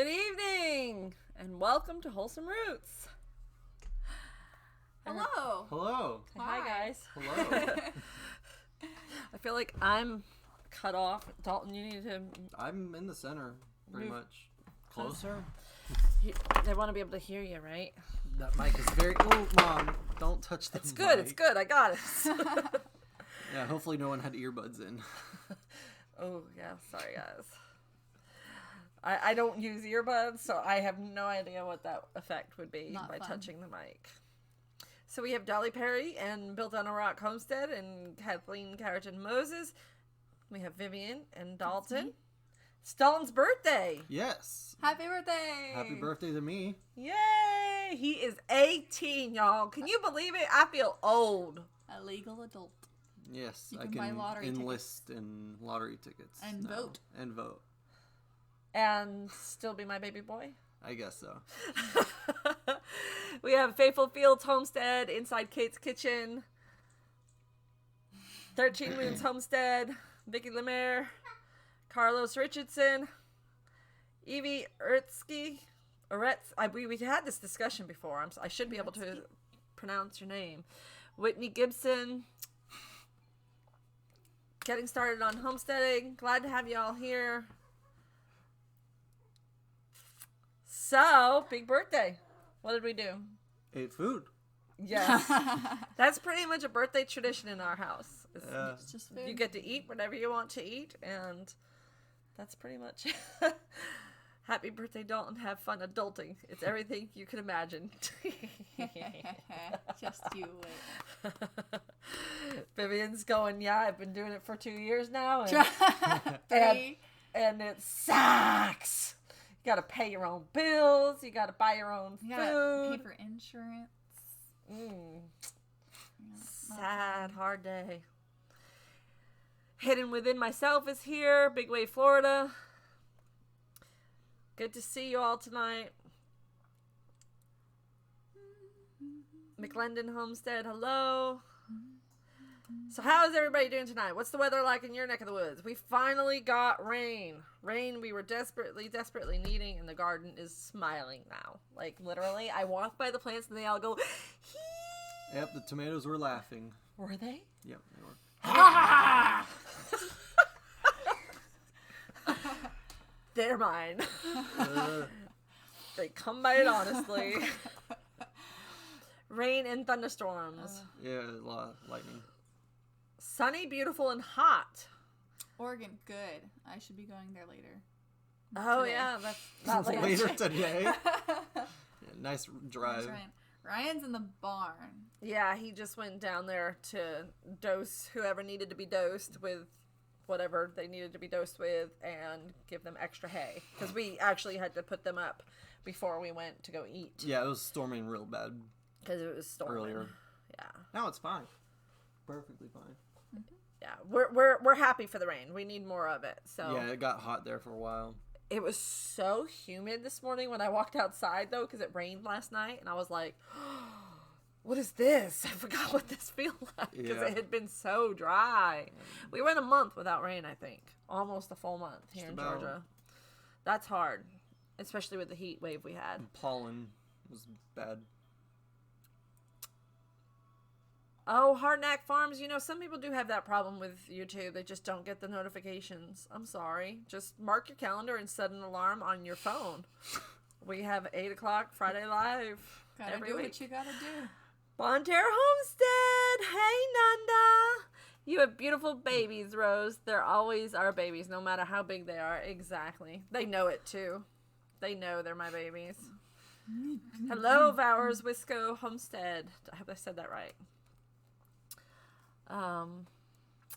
Good evening, and welcome to Wholesome Roots. Hello. Hello. Hi, guys. Hello. I feel like I'm cut off. Dalton, you need to... I'm in the center, pretty much. Closer? They want to be able to hear you, right? That mic is very... Oh, Mom, don't touch the It's good, mic. it's good. I got it. Yeah, hopefully no one had earbuds in. Oh, yeah. Sorry, guys. I don't use earbuds, so I have no idea what that effect would be Not by fun. touching the mic. So we have Dolly Perry and Built on a Rock Homestead and Kathleen Carrington Moses. We have Vivian and Dalton. It's Dalton's birthday. Yes. Happy birthday. Happy birthday to me. Yay! He is 18, y'all. Can you believe it? I feel old. A legal adult. Yes, You I can buy can lottery enlist in lottery tickets. And now. vote. And vote. And still be my baby boy. I guess so. We have Faithful Fields Homestead, Inside Kate's Kitchen, 13 Moons Homestead, Vicky Lemaire, Carlos Richardson, Evie Ertzky, we had this discussion before. I should be able to pronounce your name. Whitney Gibson. Getting started on homesteading. Glad to have you all here. So, big birthday. What did we do? Ate food. Yes. That's pretty much a birthday tradition in our house. Yeah. It's just food. You get to eat whatever you want to eat, and that's pretty much Happy birthday, Dalton. Have fun adulting. It's everything you can imagine. Just you wait. Vivian's going, yeah, I've been doing it for 2 years now, Three. and it sucks. You gotta pay your own bills. You gotta buy your own You food. gotta pay for insurance. Sad, hard day. Hidden Within Myself is here. Big Wave, Florida. Good to see you all tonight. McLendon Homestead, hello. So how is everybody doing tonight? What's the weather like in your neck of the woods? We finally got rain. Rain we were desperately needing, and the garden is smiling now. Like, literally, I walk by the plants and they all go, hee. Yep, the tomatoes were laughing. Were they? Yep, they were. Ah! They're mine. They come by it honestly. Rain and thunderstorms. Yeah, a lot of lightning. Sunny, beautiful, and hot. Oregon, good. I should be going there later. Oh, Today. yeah. That's not later. Later today. Yeah, nice drive. That's Ryan's in the barn. Yeah, he just went down there to dose whoever needed to be dosed with whatever they needed to be dosed with and give them extra hay. Because we actually had to put them up before we went to go eat. Yeah, it was storming real bad Because it was storming. earlier. Yeah. Now it's fine. Perfectly fine. Yeah. We're happy for the rain. We need more of it. So Yeah, it got hot there for a while. It was so humid this morning when I walked outside, though, because it rained last night. And I was like, what is this? I forgot what this feels like because Yeah. it had been so dry. We went a month without rain, I think. Almost a full month here in about. Georgia. That's hard, especially with the heat wave we had. Pollen was bad. Oh, Hardknack Farms, some people do have that problem with YouTube. They just don't get the notifications. I'm sorry. Just mark your calendar and set an alarm on your phone. We have 8 o'clock Friday Live Gotta every do week. what you gotta do. Bonterre Homestead. Hey, Nanda. You have beautiful babies, Rose. They're always our babies, no matter how big they are. Exactly. They know it, too. They know they're my babies. Hello, Vowers Wisco Homestead. I hope I said that right.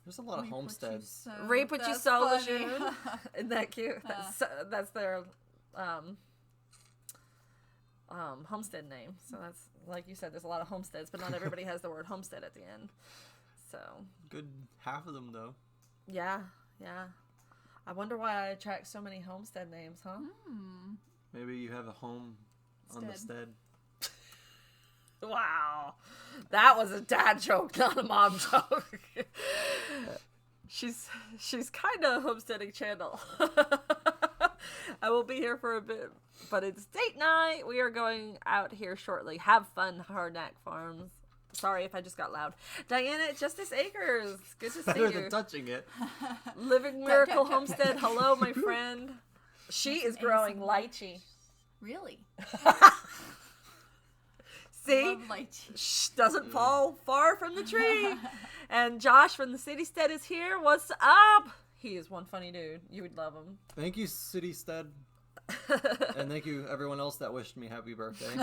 There's a lot of homesteads. Reap what you That's sow, funny. Lejeune. Isn't that cute? That's their homestead name. So that's, like you said, there's a lot of homesteads, but not everybody has the word homestead at the end. So Good half of them, though. yeah. I wonder why I attract so many homestead names, huh? Maybe you have a home on the stead. Wow. That was a dad joke, not a mom joke. She's kind of homesteading channel. I will be here for a bit, but it's date night. We are going out here shortly. Have fun, Hardneck Farms. Sorry if I just got loud. Diana at Justice Acres. Good to see Better you. than touching it. Living Miracle Homestead. Hello, my friend. She is growing lychee. Really? See? Love lychee. Shh, doesn't fall far from the tree. And Josh from the Citystead is here. What's up? He is one funny dude. You would love him. Thank you, Citystead. And thank you, everyone else that wished me happy birthday.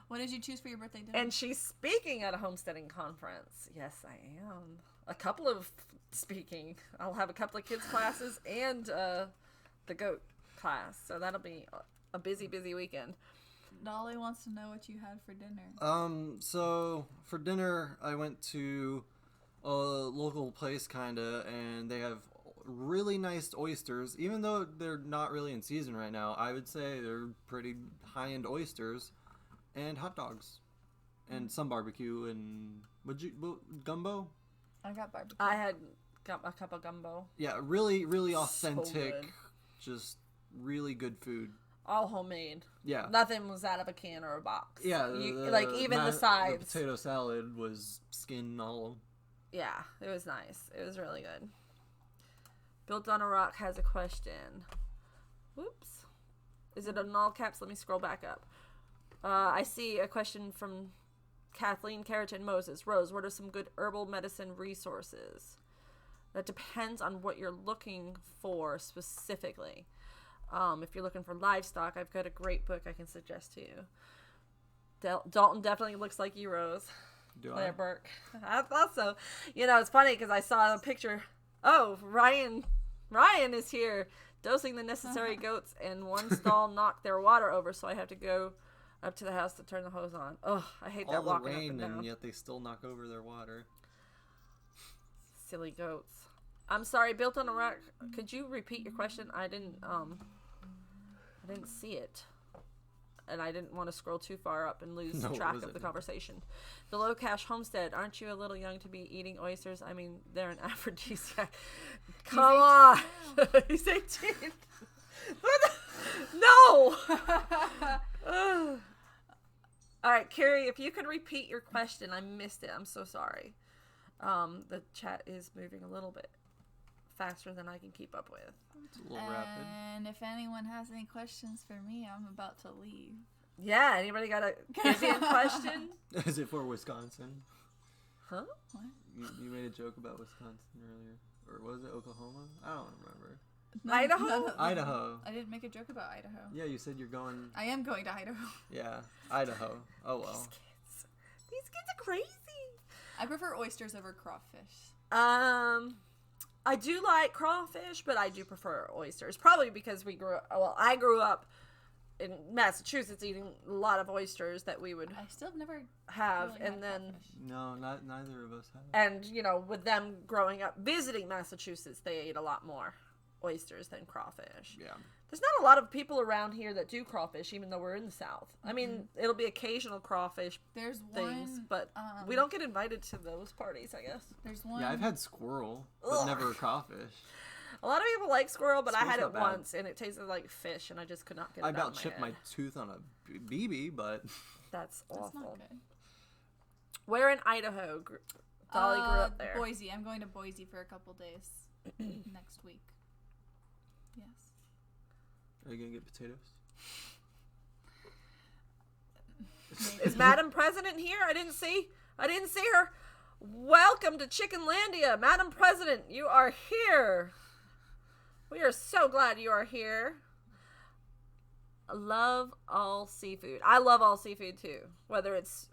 What did you choose for your birthday dinner? And she's speaking at a homesteading conference. Yes, I am. A couple of speaking. I'll have a couple of kids classes and the goat class. So that'll be a busy, busy weekend. Dolly wants to know what you had for dinner. So for dinner, I went to a local place, kinda, and they have really nice oysters. Even though they're not really in season right now, I would say they're pretty high-end oysters, and hot dogs, and some barbecue, and gumbo? I got barbecue. I had got a cup of gumbo. Yeah, really, really authentic, good. just really good food. All homemade. Yeah. Nothing was out of a can or a box. Yeah, like even the sides. The potato salad was skin all. Yeah, it was nice. It was really good. Built on a Rock has a question. Whoops. Is it in all caps? Let me scroll back up. I see a question from Kathleen Carrington Moses. Rose, what are some good herbal medicine resources? That depends on what you're looking for specifically. If you're looking for livestock, I've got a great book I can suggest to you. Dalton definitely looks like you, Rose. Do Claire I? Burke. I thought so. You know, it's funny because I saw a picture. Oh, Ryan is here dosing the necessary goats, and one stall knocked their water over, so I have to go up to the house to turn the hose on. Oh, I hate that All the walking up rain, and down. and yet they still knock over their water. Silly goats. I'm sorry, Built on a Rock. Could you repeat your question? I didn't see it. And I didn't want to scroll too far up and lose track of the conversation. The Low Cash Homestead. Aren't you a little young to be eating oysters? I mean, they're an aphrodisiac. Come on. He's 18. No. Ugh. All right, Carrie, if you could repeat your question. I missed it. I'm so sorry. The chat is moving a little bit faster than I can keep up with. It's a little rapid. And if anyone has any questions for me, I'm about to leave. Yeah, anybody got a Caribbean question? Is it for Wisconsin? Huh? What? You made a joke about Wisconsin earlier. Or was it Oklahoma? I don't remember. Idaho? Idaho. I didn't make a joke about Idaho. Yeah, you said you're going... I am going to Idaho. Yeah, Idaho. Oh, well. These kids are crazy. I prefer oysters over crawfish. I do like crawfish, but I do prefer oysters. Probably because I grew up in Massachusetts eating a lot of oysters that we would I still have never have, really and had then crawfish. No, neither of us have. and you know, with them growing up visiting Massachusetts, they ate a lot more oysters than crawfish. Yeah. There's not a lot of people around here that do crawfish, even though we're in the South. I mean, it'll be occasional crawfish There's things, one, but we don't get invited to those parties, I guess. There's one. Yeah, I've had squirrel, but Ugh. never crawfish. A lot of people like squirrel, but I Squirrel's had it not bad. once, and it tasted like fish, and I just could not get it I out about of my chipped head. my tooth on a BB, but... That's awful. That's not good. Where in Idaho? Dolly grew up there. Boise. I'm going to Boise for a couple days next week. Yes. Are you going to get potatoes? Is Madam President here? I didn't see her. Welcome to Chickenlandia, Madam President. You are here. We are so glad you are here. I love all seafood. I love all seafood too, whether it's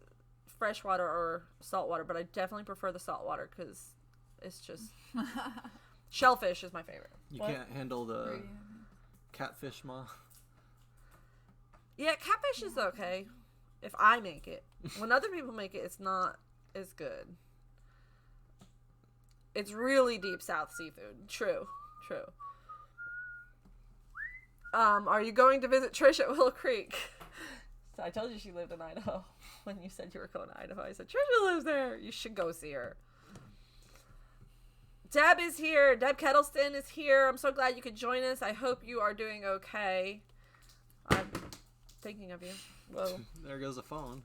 freshwater or saltwater, but I definitely prefer the saltwater because it's just shellfish is my favorite. You What? can't handle the catfish, Ma? Yeah, catfish is okay if I make it. When other people make it, it's not as good. It's really deep south seafood. True. Are you going to visit Trish at Willow Creek? So I told you she lived in Idaho. When you said you were going to Idaho, I said, Trisha lives there. You should go see her. Deb is here. Deb Kettleston is here. I'm so glad you could join us. I hope you are doing okay. I'm thinking of you. Whoa. There goes the phone.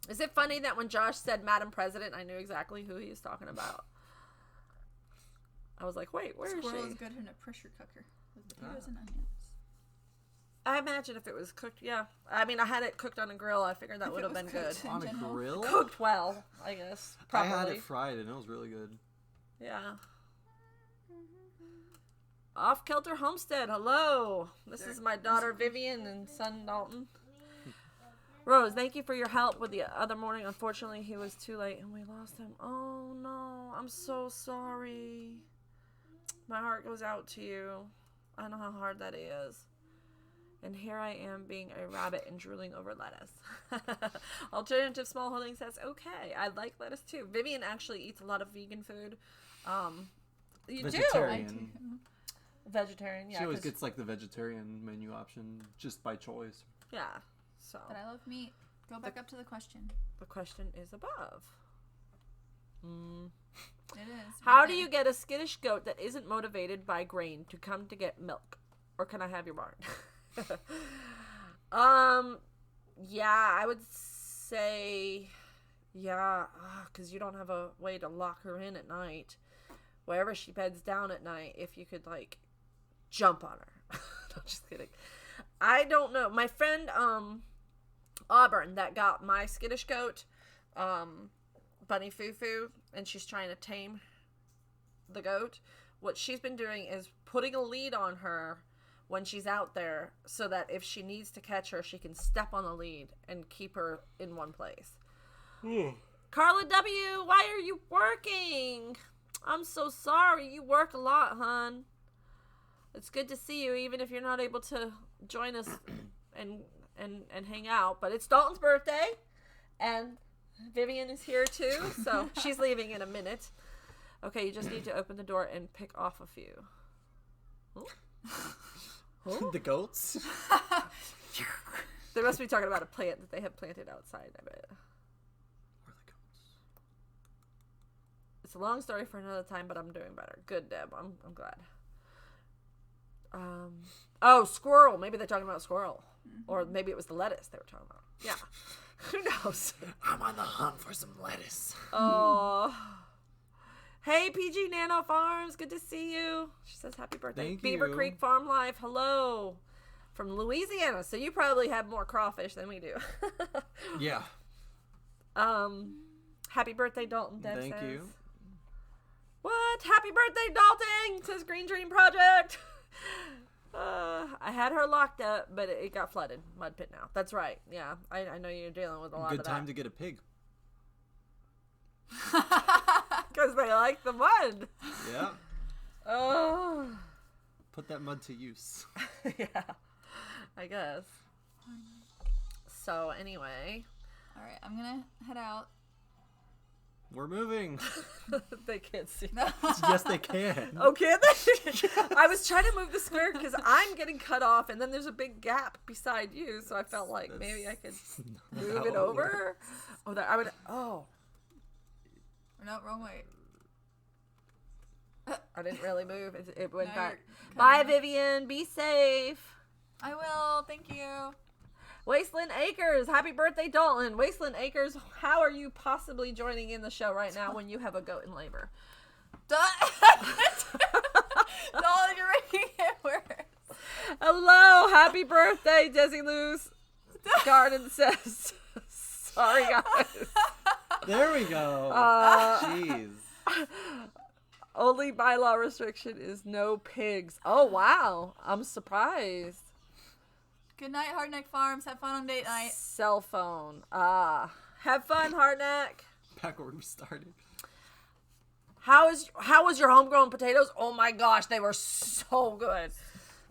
Is it funny that when Josh said Madam President, I knew exactly who he was talking about? I was like, wait, where is she? Squirrel is good in a pressure cooker with potatoes and onions. I imagine if it was cooked, yeah. I mean, I had it cooked on a grill. I figured that would have been good. On a grill? Cooked well, I guess. Properly. I had it fried and it was really good. Yeah. Off Kilter Homestead, hello. This is my daughter Vivian and son Dalton. Rose, thank you for your help with the other morning. Unfortunately, he was too late and we lost him. Oh no, I'm so sorry. My heart goes out to you. I know how hard that is. And here I am being a rabbit and drooling over lettuce. Alternative smallholding says, okay, I like lettuce too. Vivian actually eats a lot of vegan food. You Vegetarian. do? Vegetarian, yeah. She always gets like the vegetarian menu option just by choice. Yeah, so. But I love meat. Go back up to the question. The question is above. It is. How do you get a skittish goat that isn't motivated by grain to come to get milk? Or can I have your barn? Yeah, I would say, yeah, because you don't have a way to lock her in at night. Wherever she beds down at night, if you could, like, jump on her. No, just kidding. I don't know. My friend, Auburn, that got my skittish goat, Bunny Foo-Foo, and she's trying to tame the goat. What she's been doing is putting a lead on her when she's out there so that if she needs to catch her, she can step on the lead and keep her in one place. Carla W., why are you working? I'm so sorry. You work a lot, hon. It's good to see you, even if you're not able to join us and hang out. But it's Dalton's birthday, and Vivian is here too, so she's leaving in a minute. Okay, you just need to open the door and pick off a few. The goats? They must be talking about a plant that they have planted outside, I bet. Where are the goats? It's a long story for another time, but I'm doing better. Good, Deb. I'm glad. Oh, squirrel. Maybe they're talking about squirrel. Or maybe it was the lettuce they were talking about. Yeah. Who knows? I'm on the hunt for some lettuce. Oh. Hey, PG Nano Farms. Good to see you. She says happy birthday. Thank Beaver you. Creek Farm Life. Hello. From Louisiana. So you probably have more crawfish than we do. Yeah. Happy birthday, Dalton. Deb Thank says. you. What? Happy birthday, Dalton! Says Green Dream Project. I had her locked up, but it got flooded. Mud pit now. That's right. Yeah, I know you're dealing with a lot Good of that. time to get a pig. Because they like the mud. Yeah. Oh. Put that mud to use. Yeah, I guess. So anyway. All right, I'm going to head out. We're moving. They can't see. Yes, they can. Oh, can they? I was trying to move the square because I'm getting cut off, and then there's a big gap beside you, so I felt like maybe I could move it over. Oh, that I would. Oh, No, wrong way. I didn't really move. It went No, back. you're Bye, cutting it. Vivian. Be safe. I will. Thank you. Wasteland Acres. Happy birthday, Dalton. Wasteland Acres, how are you possibly joining in the show right now when you have a goat in labor? Dalton, you're making it worse. Hello. Happy birthday, Desi Lou's Garden says. Sorry, guys. There we go. Jeez. Only bylaw restriction is no pigs. Oh, wow. I'm surprised. Good night, Hardneck Farms. Have fun on date night. Cell phone. Have fun, Hardneck. Backward we started. How was your homegrown potatoes? Oh my gosh, they were so good.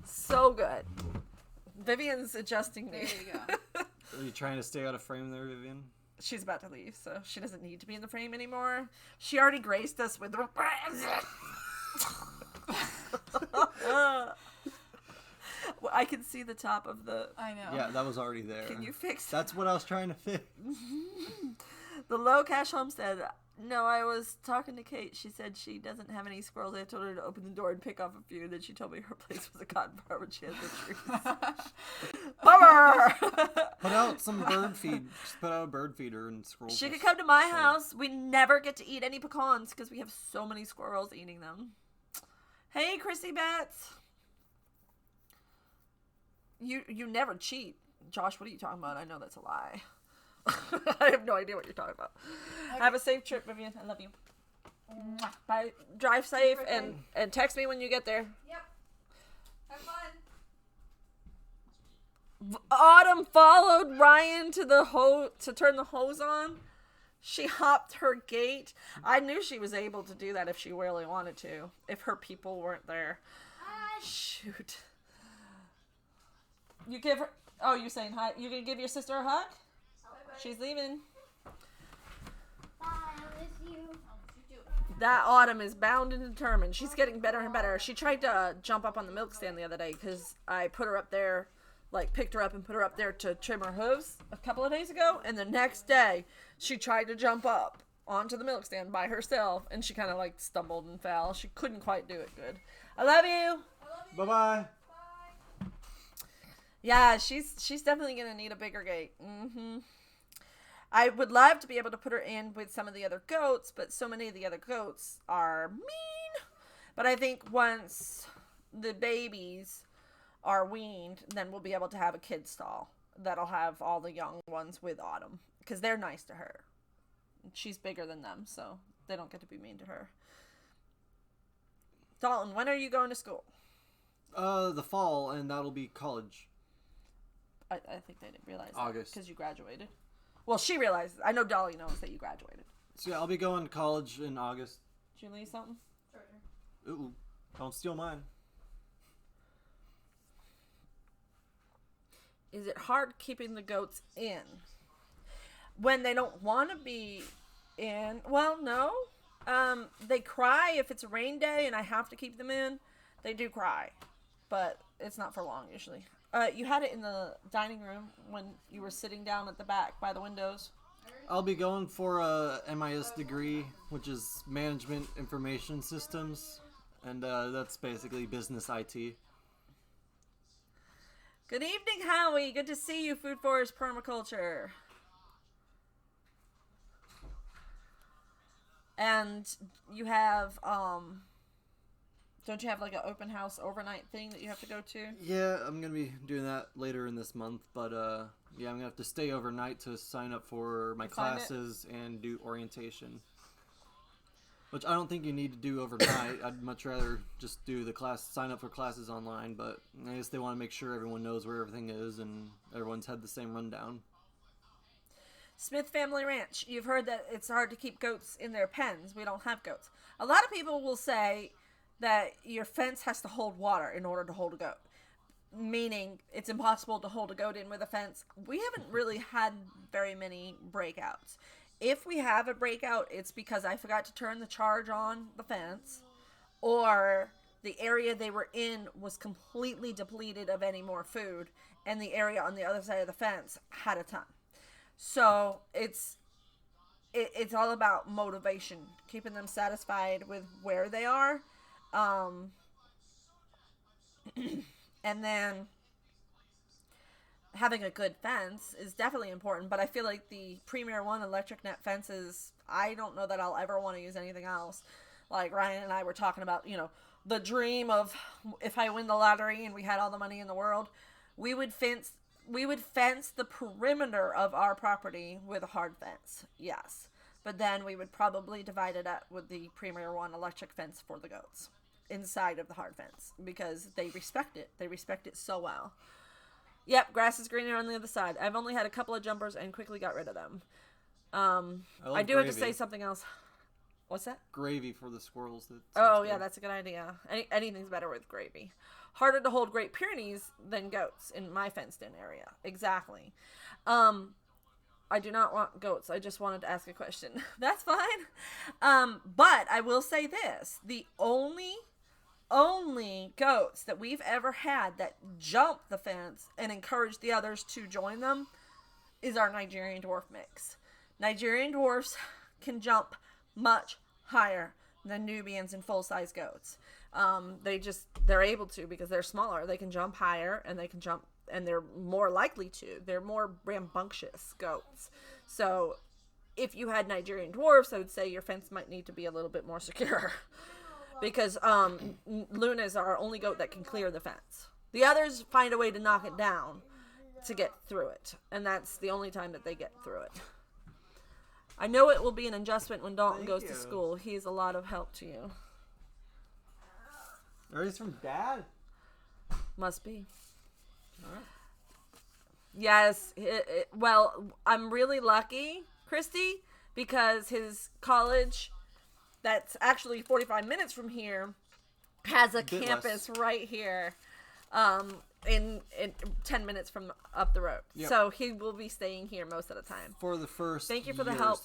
So good. Vivian's adjusting There me. you go. Are you trying to stay out of frame there, Vivian? She's about to leave, so she doesn't need to be in the frame anymore. She already graced us with her Well, I can see the top of the... I know. Yeah, that was already there. Can you fix That's what I was trying to fix. the low cash homestead? No, I was talking to Kate. She said she doesn't have any squirrels. I told her to open the door and pick off a few. Then she told me her place was a cotton farm and she has the trees. Bummer! Put out some bird feed. Just put out a bird feeder and squirrels. She could come to my house. We never get to eat any pecans because we have so many squirrels eating them. Hey, Chrissy Betts. You never cheat. Josh, what are you talking about? I know that's a lie. I have no idea what you're talking about. Okay. Have a safe trip, Vivian. I love you. Bye. Drive safe and text me when you get there. Yep. Have fun. Autumn followed Ryan to turn the hose on. She hopped her gate. I knew she was able to do that if she really wanted to. If her people weren't there. Shoot. You give her... Oh, you're saying hi. You gonna give your sister a hug? She's leaving. Bye, I miss you. That Autumn is bound and determined. She's getting better and better. She tried to jump up on the milk stand the other day because I put her up there, like picked her up and put her up there to trim her hooves a couple of days ago. And the next day, she tried to jump up onto the milk stand by herself. And she kind of like stumbled and fell. She couldn't quite do it good. I love you. Bye-bye. Yeah, she's definitely going to need a bigger gate. Mm-hmm. I would love to be able to put her in with some of the other goats, but so many of the other goats are mean. But I think once the babies are weaned, then we'll be able to have a kid stall that'll have all the young ones with Autumn, because they're nice to her. She's bigger than them, so they don't get to be mean to her. Dalton, when are you going to school? The fall, and that'll be college. I think they didn't realize August. Because you graduated. Well, she realized. I know Dolly knows that you graduated. So yeah, I'll be going to college in August. Did you leave something? Ooh, don't steal mine. Is it hard keeping the goats in? When they don't want to be in? Well, no. They cry if it's a rain day and I have to keep them in. They do cry. But it's not for long, usually. You had it in the dining room when you were sitting down at the back by the windows. I'll be going for a MIS degree, which is Management Information Systems, and that's basically business IT. Good evening, Howie. Good to see you, Food Forest Permaculture. And you have, don't you have like an open house overnight thing that you have to go to? Yeah, I'm going to be doing that later in this month, but yeah, I'm going to have to stay overnight to sign up for my classes and do orientation. Which I don't think you need to do overnight. I'd much rather just do the sign up for classes online, but I guess they want to make sure everyone knows where everything is and everyone's had the same rundown. Smith Family Ranch. You've heard that it's hard to keep goats in their pens. We don't have goats. A lot of people will say that your fence has to hold water in order to hold a goat, meaning it's impossible to hold a goat in with a fence. We haven't really had very many breakouts. If we have a breakout, it's because I forgot to turn the charge on the fence, or the area they were in was completely depleted of any more food, and the area on the other side of the fence had a ton. So it's all about motivation, keeping them satisfied with where they are. And then having a good fence is definitely important, but I feel like the Premier One electric net fences, I don't know that I'll ever want to use anything else. Like Ryan and I were talking about, the dream of if I win the lottery and we had all the money in the world, we would fence the perimeter of our property with a hard fence. Yes. But then we would probably divide it up with the Premier One electric fence for the goats inside of the hard fence because they respect it. They respect it so well. Yep, grass is greener on the other side. I've only had a couple of jumpers and quickly got rid of them. I do have to say something else. What's that? Gravy for the squirrels. Yeah, that's a good idea. Anything's better with gravy. Harder to hold Great Pyrenees than goats in my fenced-in area. Exactly. I do not want goats. I just wanted to ask a question. That's fine. But I will say this. The only goats that we've ever had that jump the fence and encourage the others to join them is our Nigerian dwarf mix. Nigerian dwarfs can jump much higher than Nubians and full-size goats. They're able to because they're smaller. They can jump higher, and they can jump, and they're more likely to. They're more rambunctious goats. So if you had Nigerian dwarfs, I would say your fence might need to be a little bit more secure. Because Luna is our only goat that can clear the fence. The others find a way to knock it down to get through it. And that's the only time that they get through it. I know it will be an adjustment when Dalton goes to school. He's a lot of help to you. Are these from Dad? Must be. All right. Yes. Well, I'm really lucky, Christy, because his college, that's actually 45 minutes from here, has a campus right here. In 10 minutes from up the road. Yep. So he will be staying here most of the time. For the first Thank you for the help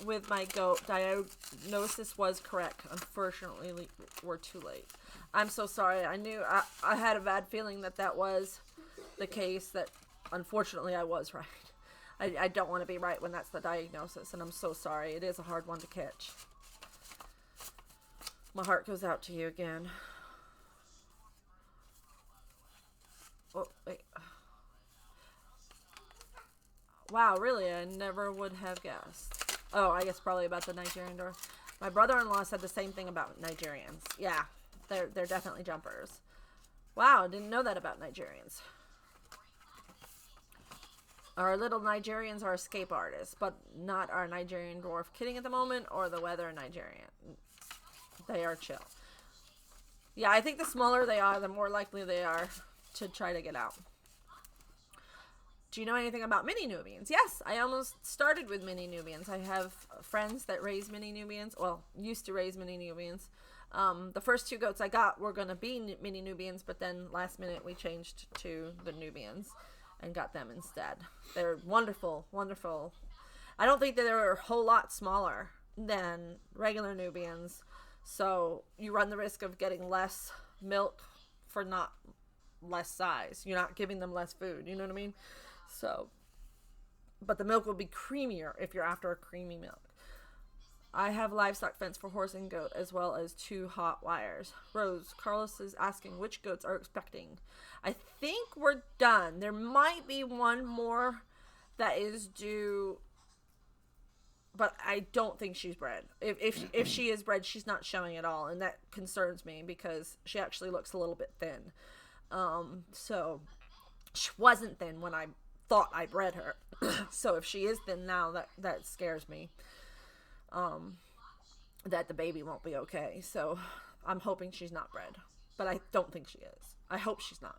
with my goat. Diagnosis was correct. Unfortunately, we're too late. I'm so sorry. I had a bad feeling that was the case, that unfortunately I was right. I don't want to be right when that's the diagnosis, and I'm so sorry. It is a hard one to catch. My heart goes out to you again. Oh, wait. Wow, really? I never would have guessed. Oh, I guess probably about the Nigerian dwarf. My brother-in-law said the same thing about Nigerians. Yeah, they're definitely jumpers. Wow, didn't know that about Nigerians. Our little Nigerians are escape artists, but not our Nigerian dwarf kidding at the moment, or the weather Nigerian. They are chill. Yeah, I think the smaller they are, the more likely they are to try to get out. Do you know anything about mini Nubians? Yes, I almost started with mini Nubians. I have friends that raise mini Nubians. Well, used to raise mini Nubians. The first 2 goats I got were going to be mini Nubians, but then last minute we changed to the Nubians and got them instead. They're wonderful, wonderful. I don't think that they're a whole lot smaller than regular Nubians, so you run the risk of getting less milk for not less size. You're not giving them less food, you know what I mean? So, but the milk will be creamier if you're after a creamy milk. I have livestock fence for horse and goat, as well as 2 hot wires. Rose, Carlos is asking which goats are expecting. I think we're done. There might be one more that is due, but I don't think she's bred. If she is bred, she's not showing at all, and that concerns me because she actually looks a little bit thin. So she wasn't thin when I thought I bred her. So if she is thin now, that scares me. That the baby won't be okay. So I'm hoping she's not bred, but I don't think she is. I hope she's not.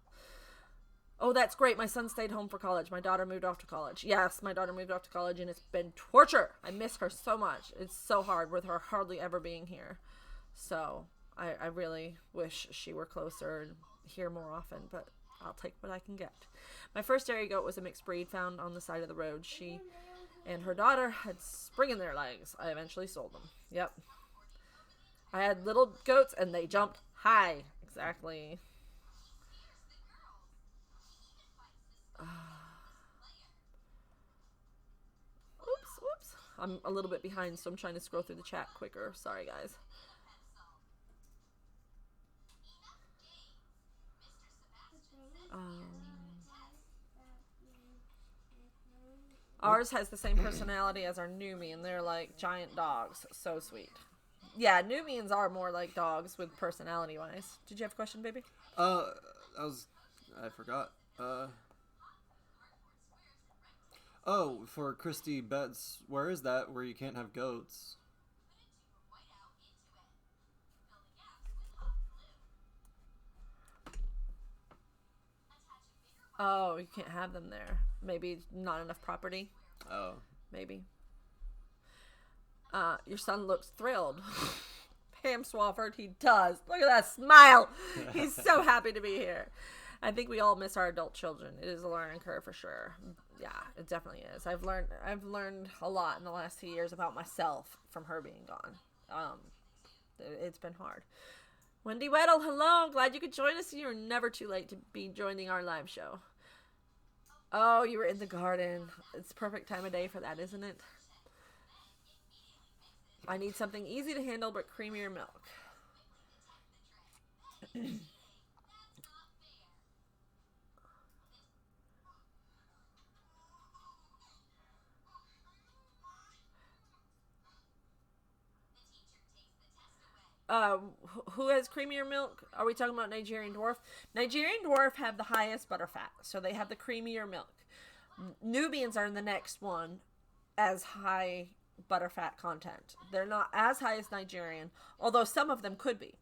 Oh, that's great. My son stayed home for college. My daughter moved off to college. Yes, my daughter moved off to college, and it's been torture. I miss her so much. It's so hard with her hardly ever being here. So I really wish she were closer and here more often, but I'll take what I can get. My first dairy goat was a mixed breed found on the side of the road. She and her daughter had spring in their legs. I eventually sold them. Yep. I had little goats, and they jumped high. Exactly. Oops. I'm a little bit behind, so I'm trying to scroll through the chat quicker. Sorry, guys. Ours has the same personality as our Nubian. They're like giant dogs. So sweet. Yeah, Nubians are more like dogs with personality-wise. Did you have a question, baby? I forgot. Oh, for Christy Betts, where is that where you can't have goats? Oh, you can't have them there. Maybe not enough property. Oh. Maybe. Your son looks thrilled. Pam Swafford, he does. Look at that smile. He's so happy to be here. I think we all miss our adult children. It is a learning curve for sure. Yeah, it definitely is. I've learned a lot in the last 2 years about myself from her being gone. It's been hard. Wendy Weddle, hello. Glad you could join us. You're never too late to be joining our live show. Oh, you were in the garden. It's the perfect time of day for that, isn't it? I need something easy to handle but creamier milk. Who has creamier milk? Are we talking about Nigerian Dwarf? Nigerian Dwarf have the highest butterfat, so they have the creamier milk. Nubians are in the next one as high butterfat content. They're not as high as Nigerian, although some of them could be.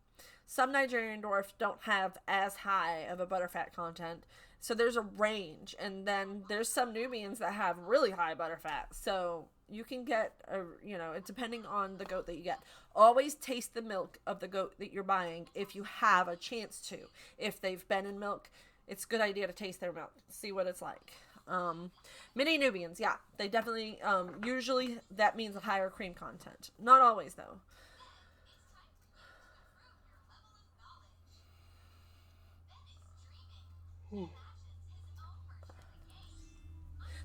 Some Nigerian Dwarfs don't have as high of a butterfat content, so there's a range. And then there's some Nubians that have really high butterfat, so you can get it's depending on the goat that you get. Always taste the milk of the goat that you're buying if you have a chance to. If they've been in milk, it's a good idea to taste their milk, see what it's like. Mini Nubians, yeah, they definitely usually that means a higher cream content. Not always though.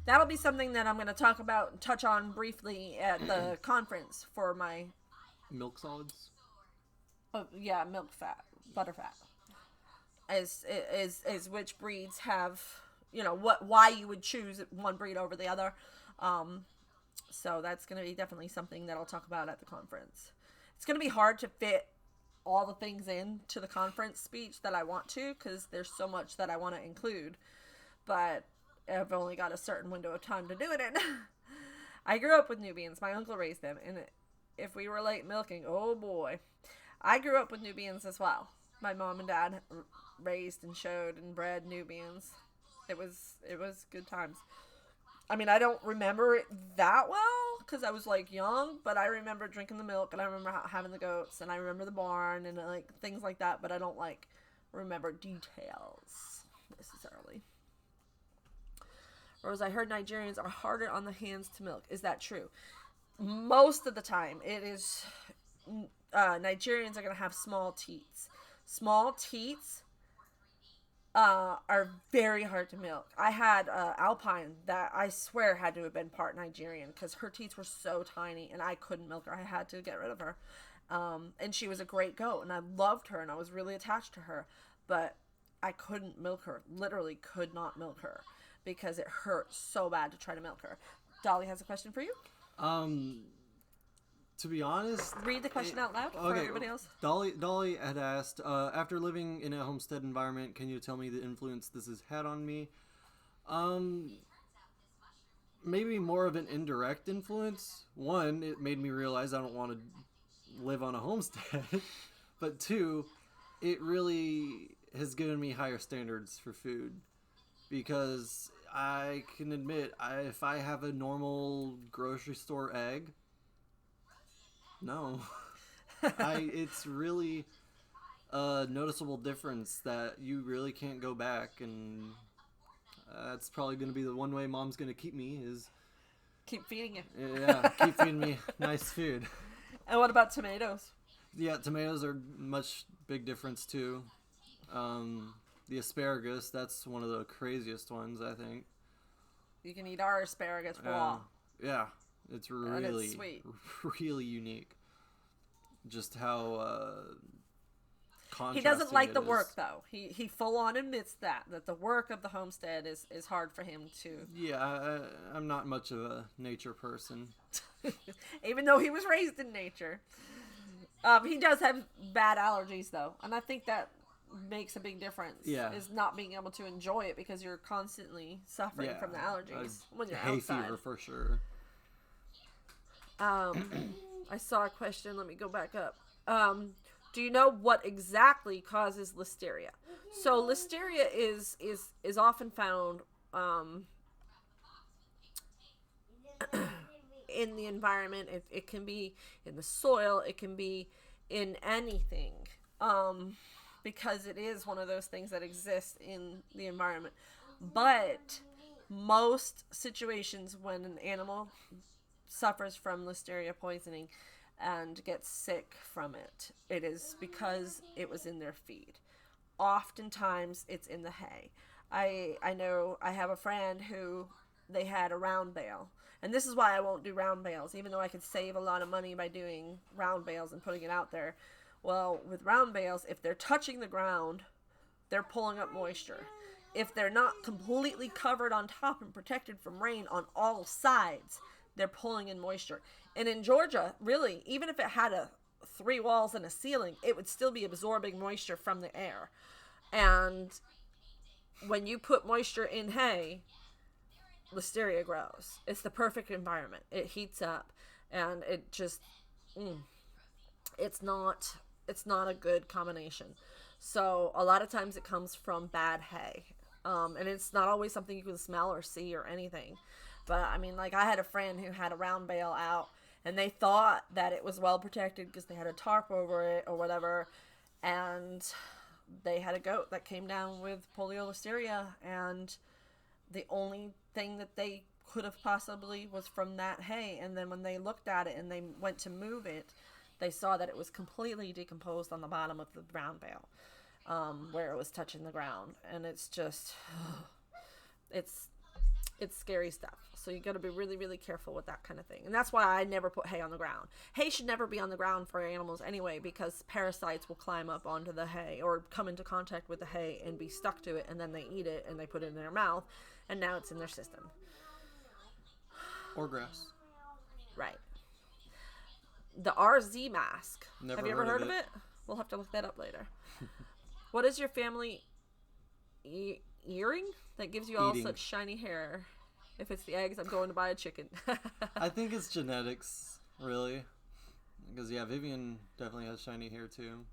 That'll be something that I'm going to touch on briefly at the conference for my Milk solids? milk fat, butterfat. Is which breeds have, why you would choose one breed over the other. So that's going to be definitely something that I'll talk about at the conference. It's going to be hard to fit all the things into the conference speech that I want to, because there's so much that I want to include. But I've only got a certain window of time to do it in. I grew up with Nubians. My uncle raised them. And if we were late milking, oh boy. I grew up with Nubians as well. My mom and dad raised and showed and bred Nubians. It was good times. I mean, I don't remember it that well because I was young, but I remember drinking the milk and I remember having the goats and I remember the barn and things like that, but I don't remember details necessarily. Rose, I heard Nigerians are harder on the hands to milk. Is that true? Most of the time, it is. Nigerians are going to have small teats. Small teats are very hard to milk. I had Alpine that I swear had to have been part Nigerian because her teats were so tiny and I couldn't milk her. I had to get rid of her. And she was a great goat and I loved her and I was really attached to her. But I couldn't milk her. Literally could not milk her because it hurt so bad to try to milk her. Dolly has a question for you. To be honest, read the question out loud for everybody else. Dolly had asked, after living in a homestead environment, can you tell me the influence this has had on me? Maybe more of an indirect influence. One, it made me realize I don't want to live on a homestead. But two, it really has given me higher standards for food. Because I can admit, if I have a normal grocery store egg, no. It's really a noticeable difference that you really can't go back, and that's probably going to be the one way Mom's going to keep me is... Keep feeding you. Yeah, keep feeding me nice food. And what about tomatoes? Yeah, tomatoes are much big difference too. The asparagus, that's one of the craziest ones, I think. You can eat our asparagus raw. Yeah, it's really, and it's sweet. Really unique. Just how he doesn't like the work, though. He full on admits that the work of the homestead is hard for him to. Yeah, I'm not much of a nature person. Even though he was raised in nature. He does have bad allergies, though, and I think that makes a big difference. Yeah, is not being able to enjoy it because you're constantly suffering from the allergies when you're hay outside. Fever for sure. I saw a question. Let me go back up. Do you know what exactly causes listeria? So listeria is often found in the environment. It can be in the soil. It can be in anything. Because it is one of those things that exists in the environment. But most situations when an animal suffers from listeria poisoning and gets sick from it, it is because it was in their feed. Oftentimes it's in the hay. I know I have a friend who they had a round bale. And this is why I won't do round bales, even though I could save a lot of money by doing round bales and putting it out there. Well, with round bales, if they're touching the ground, they're pulling up moisture. If they're not completely covered on top and protected from rain on all sides, they're pulling in moisture. And in Georgia, really, even if it had 3 walls and a ceiling, it would still be absorbing moisture from the air. And when you put moisture in hay, listeria grows. It's the perfect environment. It heats up, and it just, it's not a good combination. So a lot of times it comes from bad hay. And it's not always something you can smell or see or anything. But I mean, like, I had a friend who had a round bale out, and they thought that it was well protected because they had a tarp over it or whatever. And they had a goat that came down with listeria, and the only thing that they could have possibly was from that hay. And then when they looked at it and they went to move it, they saw that it was completely decomposed on the bottom of the round bale, where it was touching the ground. And it's just, it's scary stuff. So you got to be really, really careful with that kind of thing. And that's why I never put hay on the ground. Hay should never be on the ground for animals anyway, because parasites will climb up onto the hay or come into contact with the hay and be stuck to it, and then they eat it and they put it in their mouth, and now it's in their system. Or grass. Right. The RZ mask. Never Have you ever heard of it? We'll have to look that up later. What is your family earring that gives you all Eating. such shiny hair? If it's the eggs, I'm going to buy a chicken. I think it's genetics, really. Because, yeah, Vivian definitely has shiny hair, too.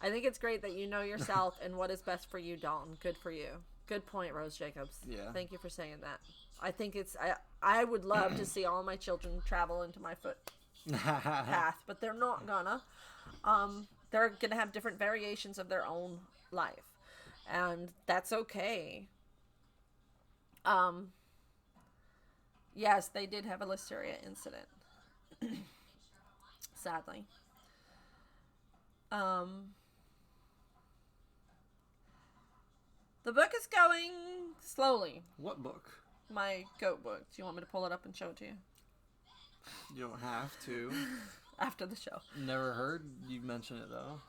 I think it's great that you know yourself and what is best for you, Dalton. Good for you. Good point, Rose Jacobs. Yeah. Thank you for saying that. I think it's... I would love to see all my children travel into my path, but they're not gonna. They're gonna have different variations of their own life, and that's okay. Yes, they did have a listeria incident. Sadly. The book is going slowly. What book? My goat book. Do you want me to pull it up and show it to you? You don't have to. After the show. Never heard you mention it, though.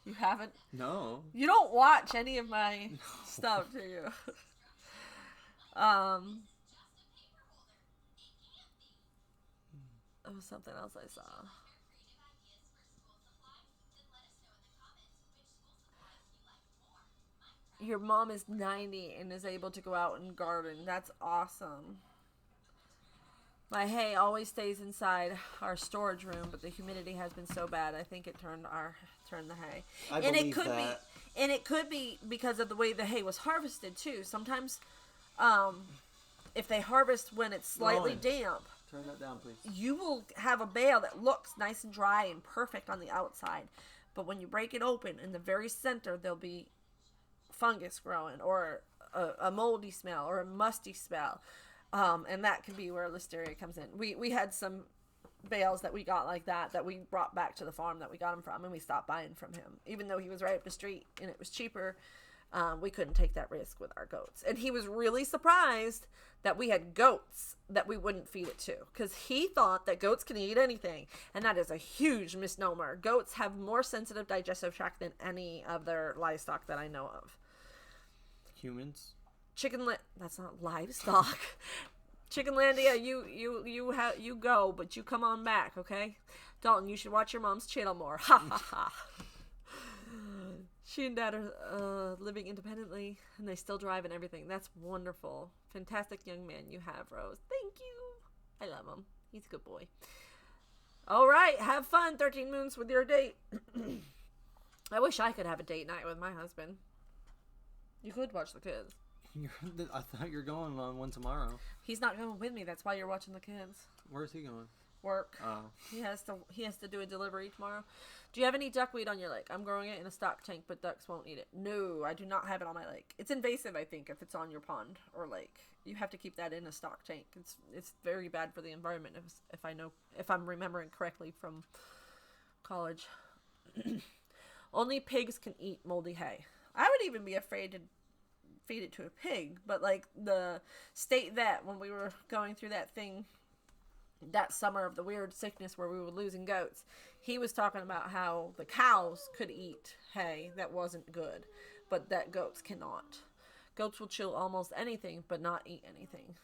You haven't? No. You don't watch any of my stuff, do you? It was something else I saw. Your mom is 90 and is able to go out and garden. That's awesome. My hay always stays inside our storage room, but the humidity has been so bad. I think it turned the hay. I and believe it could that. and it could be because of the way the hay was harvested too. Sometimes, if they harvest when it's slightly Rowan. damp, Turn that down, please. you will have a bale that looks nice and dry and perfect on the outside, but when you break it open, in the very center there'll be fungus growing, or a moldy smell, or a musty smell. And that can be where listeria comes in. We had some bales that we got like that we brought back to the farm that we got them from, and we stopped buying from him. Even though he was right up the street and it was cheaper, we couldn't take that risk with our goats. And he was really surprised that we had goats that we wouldn't feed it to, because he thought that goats can eat anything. And that is a huge misnomer. Goats have more sensitive digestive tract than any of their livestock that I know of. Humans? That's not livestock. Chickenlandia, you go, but you come on back, okay? Dalton, you should watch your mom's channel more. Ha ha ha. She and Dad are living independently, and they still drive and everything. That's wonderful. Fantastic young man you have, Rose. Thank you. I love him. He's a good boy. All right, have fun, 13 Moons, with your date. I wish I could have a date night with my husband. You could watch the kids. I thought you were going on one tomorrow. He's not going with me. That's why you're watching the kids. Where's he going? Work. Oh. He has to do a delivery tomorrow. Do you have any duckweed on your lake? I'm growing it in a stock tank, but ducks won't eat it. No, I do not have it on my lake. It's invasive, I think, if it's on your pond or lake. You have to keep that in a stock tank. It's very bad for the environment, if I'm remembering correctly from college. Only pigs can eat moldy hay. I would even be afraid to feed it to a pig. But like the state vet, when we were going through that thing that summer of the weird sickness where we were losing goats, he was talking about how the cows could eat hay that wasn't good, but that goats cannot. Goats will chew almost anything, but not eat anything.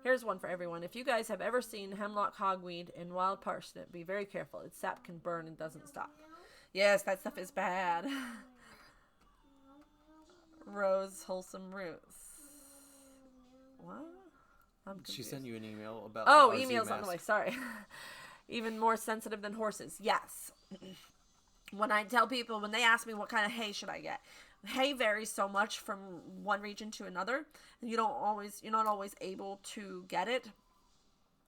Here's one for everyone. If you guys have ever seen hemlock, hogweed, and wild parsnip, be very careful. Its sap can burn and doesn't stop. Yes, that stuff is bad. Rose wholesome roots. What? She sent you an email about Oh, the RZ emails on mask. the way. Sorry. Even more sensitive than horses. Yes. When I tell people, when they ask me what kind of hay should I get, hay varies so much from one region to another. You're not always able to get it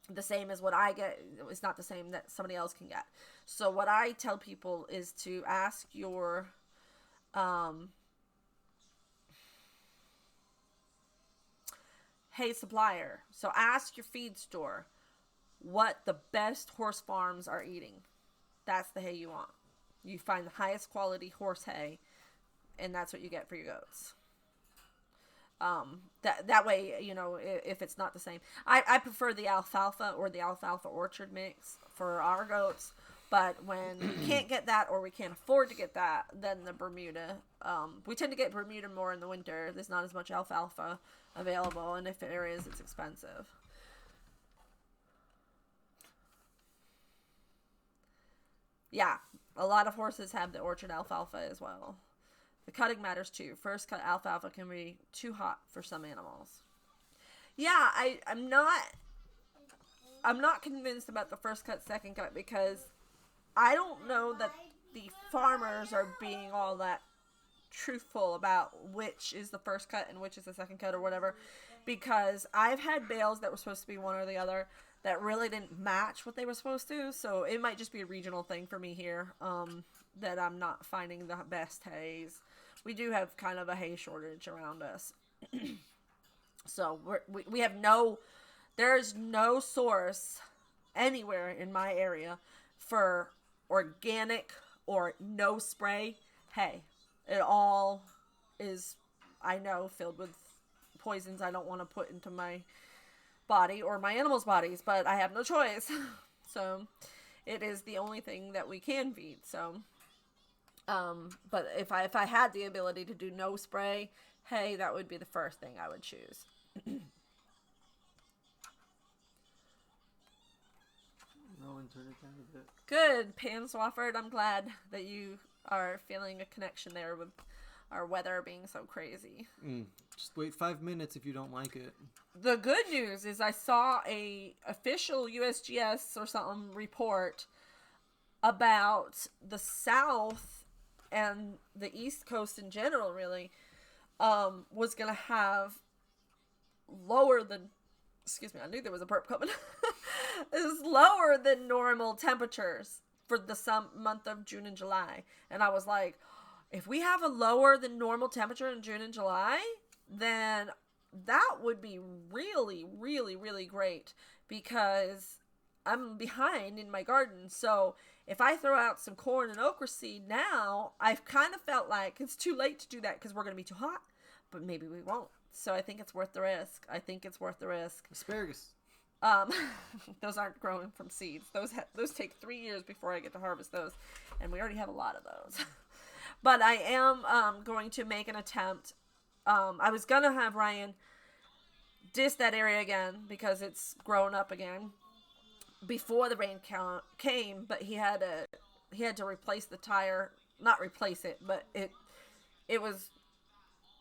the same as what I get. It's not the same that somebody else can get. So what I tell people is to ask your hay supplier. So ask your feed store what the best horse farms are eating. That's the hay you want. You find the highest quality horse hay, and that's what you get for your goats. That way, if it's not the same. I prefer the alfalfa or the alfalfa orchard mix for our goats, but when we can't get that or we can't afford to get that, then the Bermuda. We tend to get Bermuda more in the winter. There's not as much alfalfa available, and if there is, it's expensive. Yeah, a lot of horses have the orchard alfalfa as well. The cutting matters too. First cut alfalfa can be too hot for some animals. Yeah, I'm not convinced about the first cut, second cut, because I don't know that the farmers are being all that truthful about which is the first cut and which is the second cut or whatever, because I've had bales that were supposed to be one or the other that really didn't match what they were supposed to, so it might just be a regional thing for me here, that I'm not finding the best hays. We do have kind of a hay shortage around us. So we have there's no source anywhere in my area for organic or no spray hay. It all is, I know, filled with poisons I don't want to put into my body or my animals' bodies, but I have no choice. So it is the only thing that we can feed. So, but if I had the ability to do no spray hay, that would be the first thing I would choose. Rowan, turn it down a bit. Good, Pam Swafford. I'm glad that you are feeling a connection there with our weather being so crazy. Just wait 5 minutes if you don't like it. The good news is I saw a official USGS or something report about the South and the East Coast in general, really, was going to have lower than, excuse me, I knew there was a burp coming, is lower than normal temperatures for the month of June and July. And I was like, if we have a lower than normal temperature in June and July, then that would be really, really, really great, because I'm behind in my garden. So if I throw out some corn and okra seed now, I've kind of felt like it's too late to do that because we're going to be too hot, but maybe we won't. So I think it's worth the risk. Asparagus. Those aren't growing from seeds. Those take 3 years before I get to harvest those, and we already have a lot of those. But I am going to make an attempt. I was gonna have Ryan disc that area again because it's grown up again before the rain came, but he had to replace the tire. Not replace it, but it was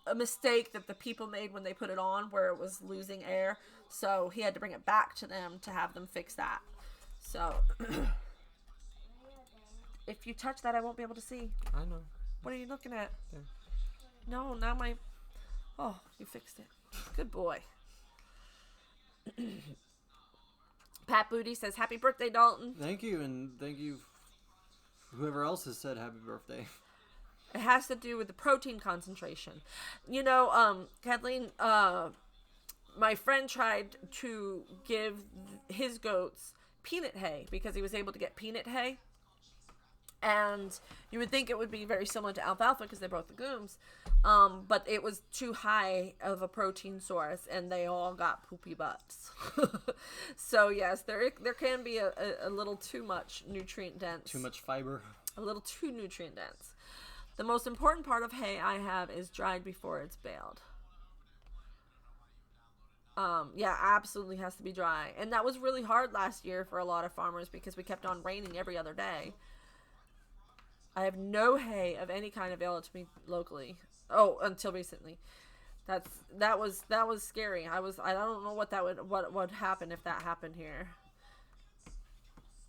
a mistake that the people made when they put it on, where it was losing air. So he had to bring it back to them to have them fix that. So if you touch that, I won't be able to see. I know. What are you looking at? There. No, now my... Oh, you fixed it. Good boy. Pat Booty says, happy birthday, Dalton. Thank you, and thank you whoever else has said happy birthday. It has to do with the protein concentration. Kathleen, my friend tried to give his goats peanut hay because he was able to get peanut hay. And you would think it would be very similar to alfalfa because they're both legumes. But it was too high of a protein source, and they all got poopy butts. So yes, there can be a little too much nutrient dense. Too much fiber. A little too nutrient dense. The most important part of hay I have is dried before it's baled. Yeah, absolutely has to be dry. And that was really hard last year for a lot of farmers because we kept on raining every other day. I have no hay of any kind available to me locally. Oh, until recently. That was scary. I don't know what would happen if that happened here.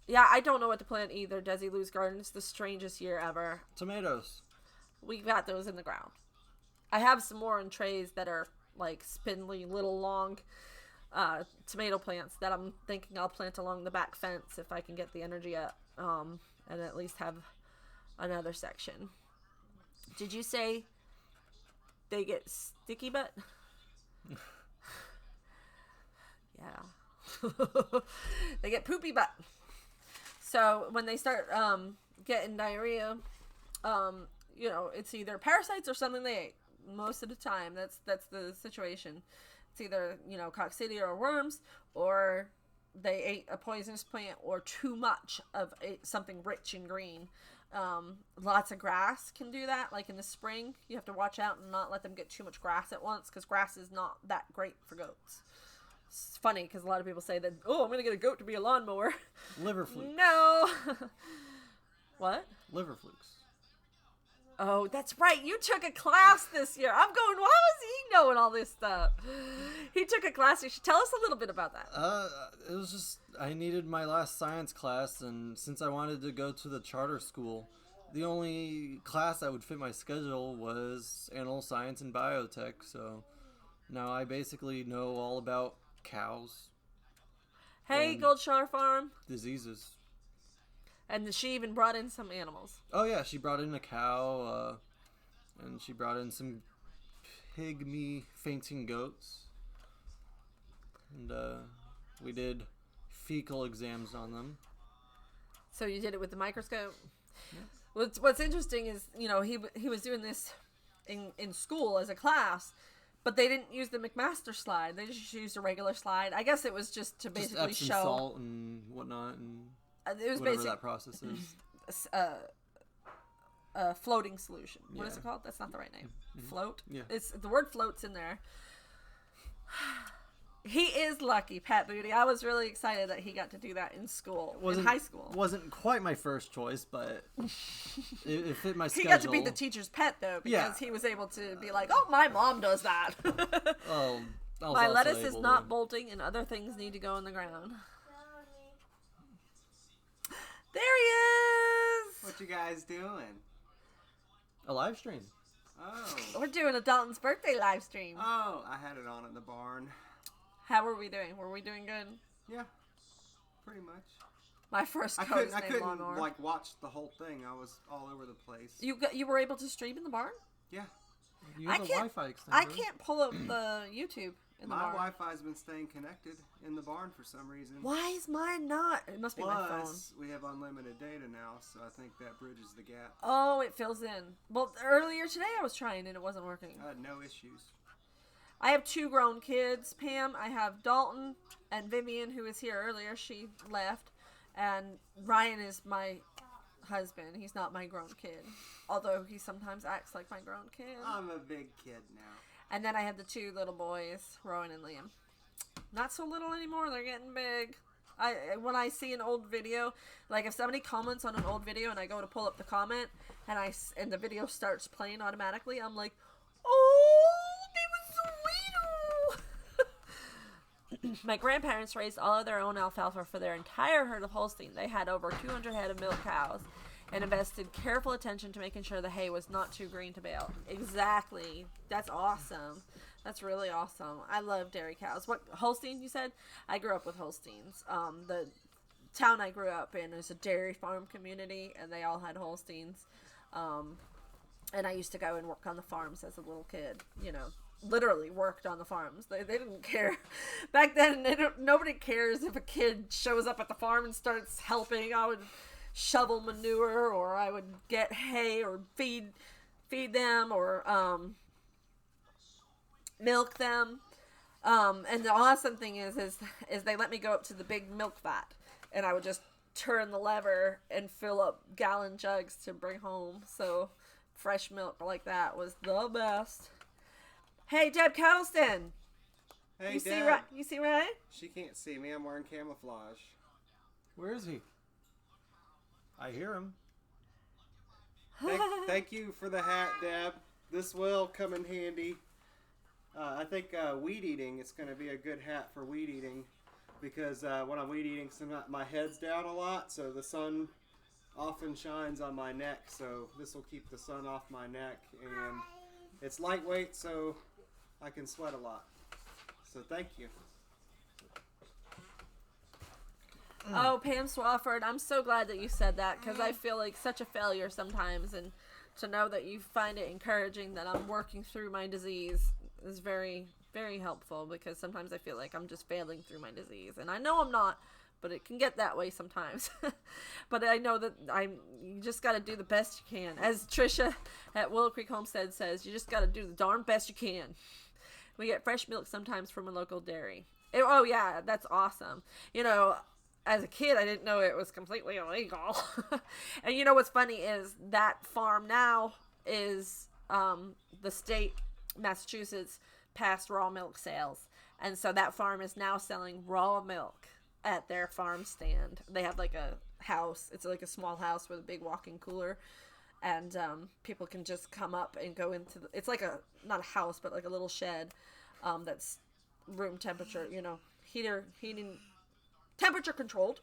Yeah, I don't know what to plant either. Desi Lou's garden is the strangest year ever. Tomatoes. We got those in the ground. I have some more in trays that are like spindly little long tomato plants that I'm thinking I'll plant along the back fence if I can get the energy up, and at least have another section. Did you say they get sticky butt? Yeah. They get poopy butt. So when they start getting diarrhea, it's either parasites or something they ate. Most of the time, that's the situation. It's either coccidia or worms, or they ate a poisonous plant, or too much of something rich and green. Lots of grass can do that. Like in the spring, you have to watch out and not let them get too much grass at once, because grass is not that great for goats. It's funny because a lot of people say that, oh, I'm gonna get a goat to be a lawnmower. Liver flukes. No. What? Liver flukes. Oh, that's right. You took a class this year. I'm going, why was he knowing all this stuff? He took a class. You should tell us a little bit about that. It was just, I needed my last science class, and since I wanted to go to the charter school, the only class that would fit my schedule was animal science and biotech, so now I basically know all about cows. Hey, Goldshire Farm. Diseases. And she even brought in some animals. Oh yeah, she brought in a cow, and she brought in some pygmy fainting goats. And we did fecal exams on them. So you did it with the microscope? Yes. What's interesting is, he was doing this in school as a class, but they didn't use the McMaster slide. They just used a regular slide. I guess it was just to basically Epsom show salt and whatnot, and it was whatever that process is. A floating solution. What is Yeah. it called? That's not the right name. Float? Yeah. It's the word float's in there. He is lucky, Pat Booty. I was really excited that he got to do that in school, in high school. Wasn't quite my first choice, but it fit my He schedule. got to be the teacher's pet, though, because he was able to be like, oh, my mom does that. Oh, I was My also lettuce is able not to- bolting, and other things need to go in the ground. There he is! What you guys doing? a live stream. Oh. We're doing a Dalton's birthday live stream. Oh, I had it on in the barn. How were we doing? Were we doing good? Yeah, pretty much. My first I code's couldn't named Lawnmower. like watch the whole thing. I was all over the place. You were able to stream in the barn? Yeah. You I have a can't- Wi-Fi extender. I can't pull up the YouTube in the My barn. Wi-Fi's been staying connected in the barn for some reason. Why is mine not? It must be my phone. Plus, we have unlimited data now, so I think that bridges the gap. Oh, it fills in. Well, earlier today I was trying and it wasn't working. I had no issues. I have 2 grown kids, Pam. I have Dalton and Vivian, who was here earlier. She left. And Ryan is my husband. He's not my grown kid. Although he sometimes acts like my grown kid. I'm a big kid now. And then I have the 2 little boys, Rowan and Liam. Not so little anymore. They're getting big. When I see an old video, like if somebody comments on an old video and I go to pull up the comment and the video starts playing automatically, I'm like, oh, they were so little. My grandparents raised all of their own alfalfa for their entire herd of Holstein. They had over 200 head of milk cows and invested careful attention to making sure the hay was not too green to bale. Exactly. That's awesome. That's really awesome. I love dairy cows. What, Holstein, you said? I grew up with Holsteins. The town I grew up in is a dairy farm community, and they all had Holsteins. And I used to go and work on the farms as a little kid, literally worked on the farms. They didn't care. Back then, nobody cares if a kid shows up at the farm and starts helping. I would shovel manure, or I would get hay or feed them, or milk them. And the awesome thing is they let me go up to the big milk vat, and I would just turn the lever and fill up gallon jugs to bring home. So fresh milk like that was the best. Hey, Deb Kettleston. Hey, You Dad. see Ray? She can't see me. I'm wearing camouflage. Where is he? I hear him. Thank you for the hat, Deb. This will come in handy. I think weed eating is going to be a good hat for weed eating, because when I'm weed eating, my head's down a lot, so the sun often shines on my neck. So this will keep the sun off my neck, and it's lightweight, so I can sweat a lot. So thank you. Oh, Pam Swafford, I'm so glad that you said that, because I feel like such a failure sometimes, and to know that you find it encouraging that I'm working through my disease is very, very helpful, because sometimes I feel like I'm just failing through my disease, and I know I'm not, but it can get that way sometimes. But I know that you just got to do the best you can. As Trisha at Willow Creek Homestead says, you just got to do the darn best you can. We get fresh milk sometimes from a local dairy. Oh yeah, that's awesome. You know, as a kid, I didn't know it was completely illegal. And you know what's funny is that farm now is the state, Massachusetts, passed raw milk sales. And so that farm is now selling raw milk at their farm stand. They have like a house. It's like a small house with a big walk-in cooler. And people can just come up and go into it's like not a house, but like a little shed that's room temperature, heating, temperature controlled.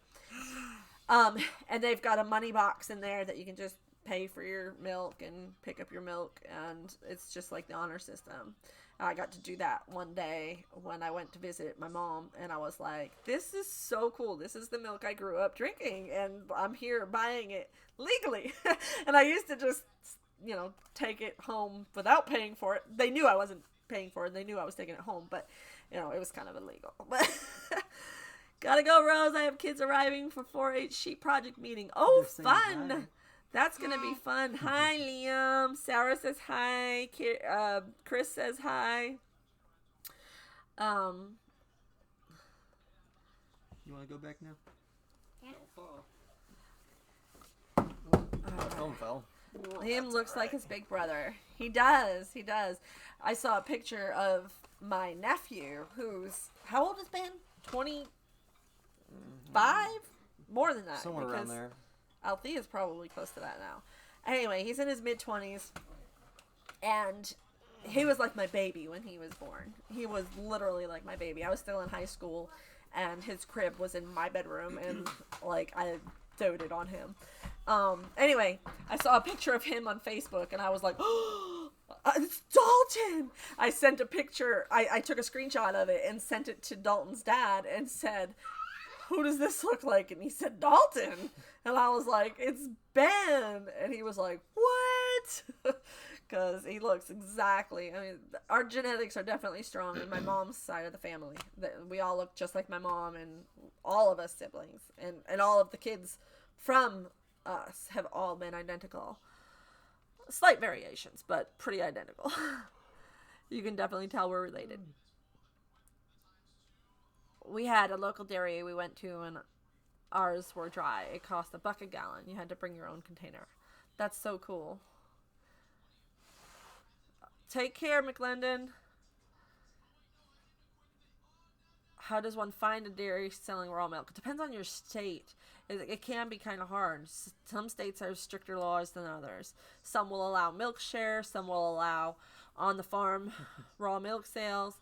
And they've got a money box in there that you can just pay for your milk and pick up your milk, and it's just like the honor system. I got to do that one day when I went to visit my mom, and I was like, this is so cool. This is the milk I grew up drinking, and I'm here buying it legally. And I used to just, take it home without paying for it. They knew I wasn't paying for it. They knew I was taking it home, but, it was kind of illegal. But gotta go, Rose. I have kids arriving for 4-H sheep project meeting. Oh, fun. That's going to be fun. Hi, Liam. Sarah says hi. Chris says hi. You want to go back now? Yeah. Phone fell. Liam looks like his big brother. He does. I saw a picture of my nephew, who's, how old is Ben? 25? More than that. Somewhere around there. Althea's probably close to that now. Anyway, he's in his mid-20s, and he was like my baby when he was born. He was literally like my baby. I was still in high school, and his crib was in my bedroom, and I doted on him. Anyway, I saw a picture of him on Facebook, and I was like, oh, it's Dalton! I sent a picture, I took a screenshot of it and sent it to Dalton's dad and said, who does this look like? And he said, Dalton. And I was like, it's Ben. And he was like, what? Because he looks exactly, our genetics are definitely strong in my mom's side of the family. We all look just like my mom, and all of us siblings. And all of the kids from us have all been identical. Slight variations, but pretty identical. You can definitely tell we're related. We had a local dairy we went to, and ours were dry. It cost $1 a gallon. You had to bring your own container. That's so cool. Take care, McLendon. How does one find a dairy selling raw milk? It depends on your state. It can be kind of hard. Some states have stricter laws than others. Some will allow milk share. Some will allow on the farm raw milk sales.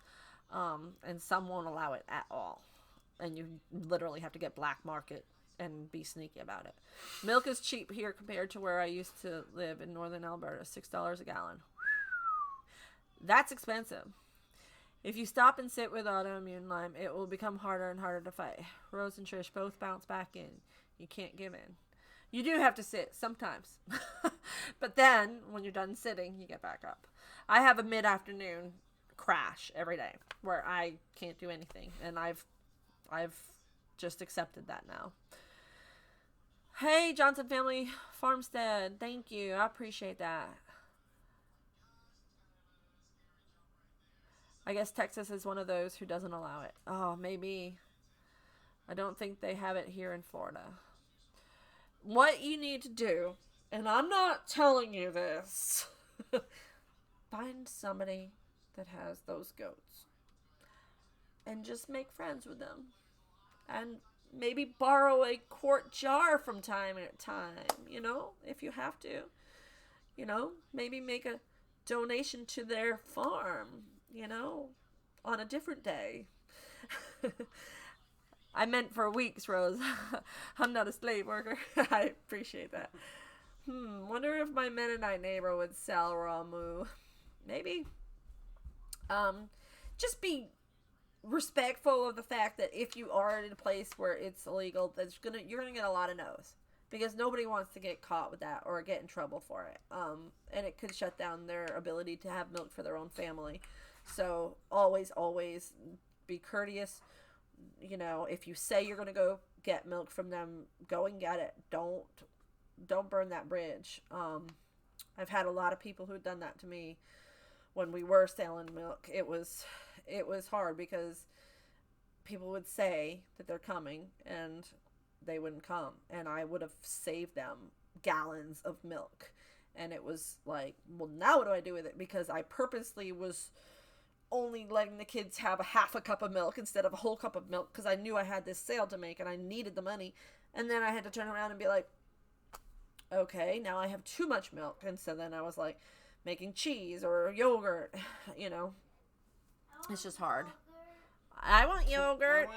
And some won't allow it at all. And you literally have to get black market and be sneaky about it. Milk is cheap here compared to where I used to live in northern Alberta. $6 a gallon. That's expensive. If you stop and sit with autoimmune Lyme, it will become harder and harder to fight. Rose and Trish both bounce back in. You can't give in. You do have to sit sometimes. But then, when you're done sitting, you get back up. I have a mid-afternoon crash every day where I can't do anything. And I've just accepted that now. Hey, Johnson Family Farmstead. Thank you. I appreciate that. I guess Texas is one of those who doesn't allow it. Oh, maybe. I don't think they have it here in Florida. What you need to do, and I'm not telling you this, find somebody that has those goats and just make friends with them. And maybe borrow a quart jar from time to time, if you have to. Maybe make a donation to their farm, on a different day. I meant for weeks, Rose. I'm not a slave worker. I appreciate that. Wonder if my Mennonite neighbor would sell raw moo. Maybe. Just be respectful of the fact that if you are in a place where it's illegal, you're gonna get a lot of no's, because nobody wants to get caught with that or get in trouble for it. And it could shut down their ability to have milk for their own family. So always be courteous. If you say you're gonna go get milk from them, go and get it. Don't burn that bridge. I've had a lot of people who've done that to me when we were selling milk. It was hard because people would say that they're coming and they wouldn't come, and I would have saved them gallons of milk. And it was like, well, now what do I do with it? Because I purposely was only letting the kids have a half a cup of milk instead of a whole cup of milk, because I knew I had this sale to make and I needed the money. And then I had to turn around and be like, okay, now I have too much milk. And so then I was like making cheese or yogurt. It's just hard. I want yogurt.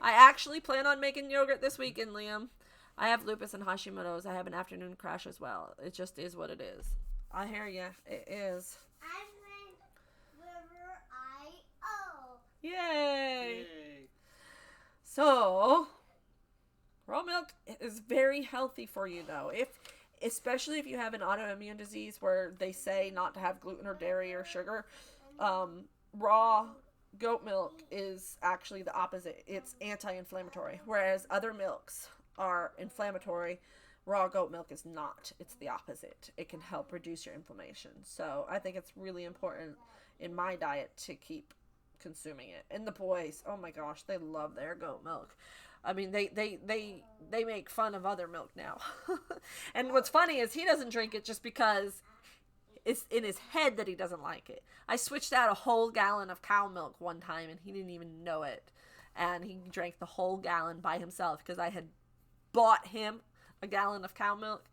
I actually plan on making yogurt this weekend, Liam. I have lupus and Hashimoto's. I have an afternoon crash as well. It just is what it is. I hear ya. It is. Yay! So, raw milk is very healthy for you, though. Especially if you have an autoimmune disease where they say not to have gluten or dairy or sugar, raw goat milk is actually the opposite. It's anti-inflammatory, whereas other milks are inflammatory. Raw goat milk is not. It's the opposite. It can help reduce your inflammation. So I think it's really important in my diet to keep consuming it. And the boys, oh my gosh, they love their goat milk. I mean, they make fun of other milk now. And what's funny is he doesn't drink it just because it's in his head that he doesn't like it. I switched out a whole gallon of cow milk one time and he didn't even know it. And he drank the whole gallon by himself because I had bought him a gallon of cow milk.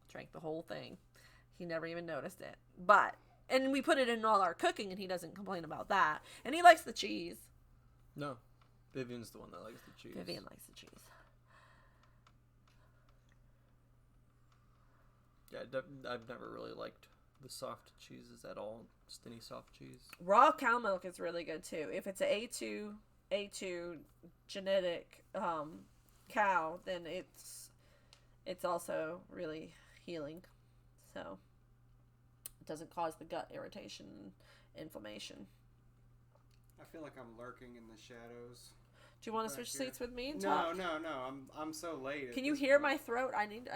Drank the whole thing. He never even noticed it. And we put it in all our cooking, and he doesn't complain about that. And he likes the cheese. No. Vivian's the one that likes the cheese. Vivian likes the cheese. Yeah, I've never really liked the soft cheeses at all. Just any soft cheese. Raw cow milk is really good, too. If it's an A2 genetic cow, then it's also really healing. So doesn't cause the gut irritation and inflammation. I feel like I'm lurking in the shadows. Do you want to switch seats with me and No, talk? no. I'm so late. Can you hear my throat? I need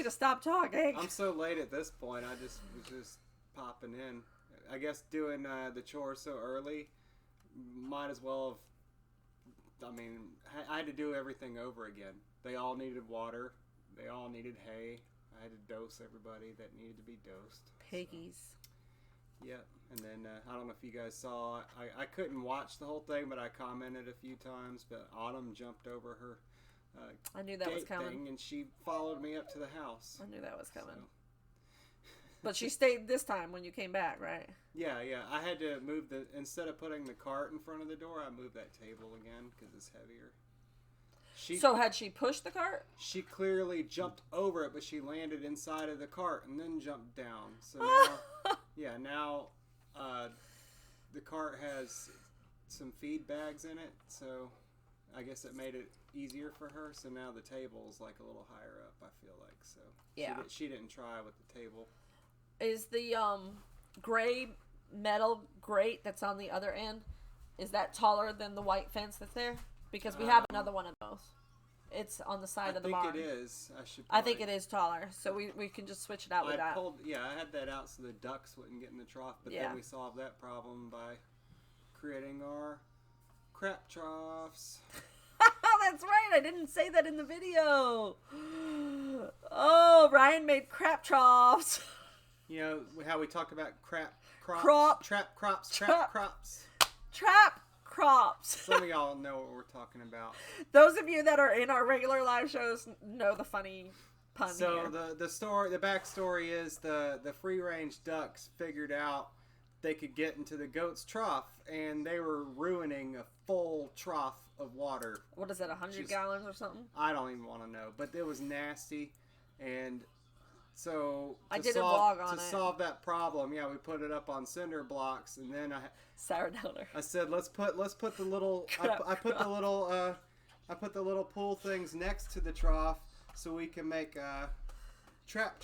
to stop talking. I'm so late at this point. I was just popping in. I guess doing the chores so early, might as well have. I mean, I had to do everything over again. They all needed water. They all needed hay. I had to dose everybody that needed to be dosed. Piggies. So, yeah, and then I don't know if you guys saw. I couldn't watch the whole thing, but I commented a few times. But Autumn jumped over her. I knew that was coming. Thing, and she followed me up to the house. I knew that was coming. So. But she stayed this time when you came back, right? Yeah. I had to move instead of putting the cart in front of the door, I moved that table again because it's heavier. So had she pushed the cart? She clearly jumped over it, but she landed inside of the cart and then jumped down. So now, the cart has some feed bags in it, so I guess it made it easier for her. So now the table is like a little higher up, I feel like. So yeah, she didn't try with the table. Is the gray metal grate that's on the other end, is that taller than the white fence that's there? Because we have another one of those. It's on the side I of the think barn. it is. I think it is taller, so we can just switch it out with that. I had that out so the ducks wouldn't get in the trough, but Yeah. then we solved that problem by creating our crap troughs. That's right. I didn't say that in the video. Oh, Ryan made crap troughs. You know how we talk about trap crops. Trap crops. Some of y'all know what we're talking about. Those of you that are in our regular live shows know the funny pun So here. the backstory is the free range ducks figured out they could get into the goat's trough, and they were ruining a full trough of water. What is it, 100 gallons or something? I don't even want to know, but it was nasty, and so I did a vlog on to it. solve that problem. Yeah, we put it up on cinder blocks, and then Sourdowner. I said let's put the little I put the little pool things next to the trough so we can make crap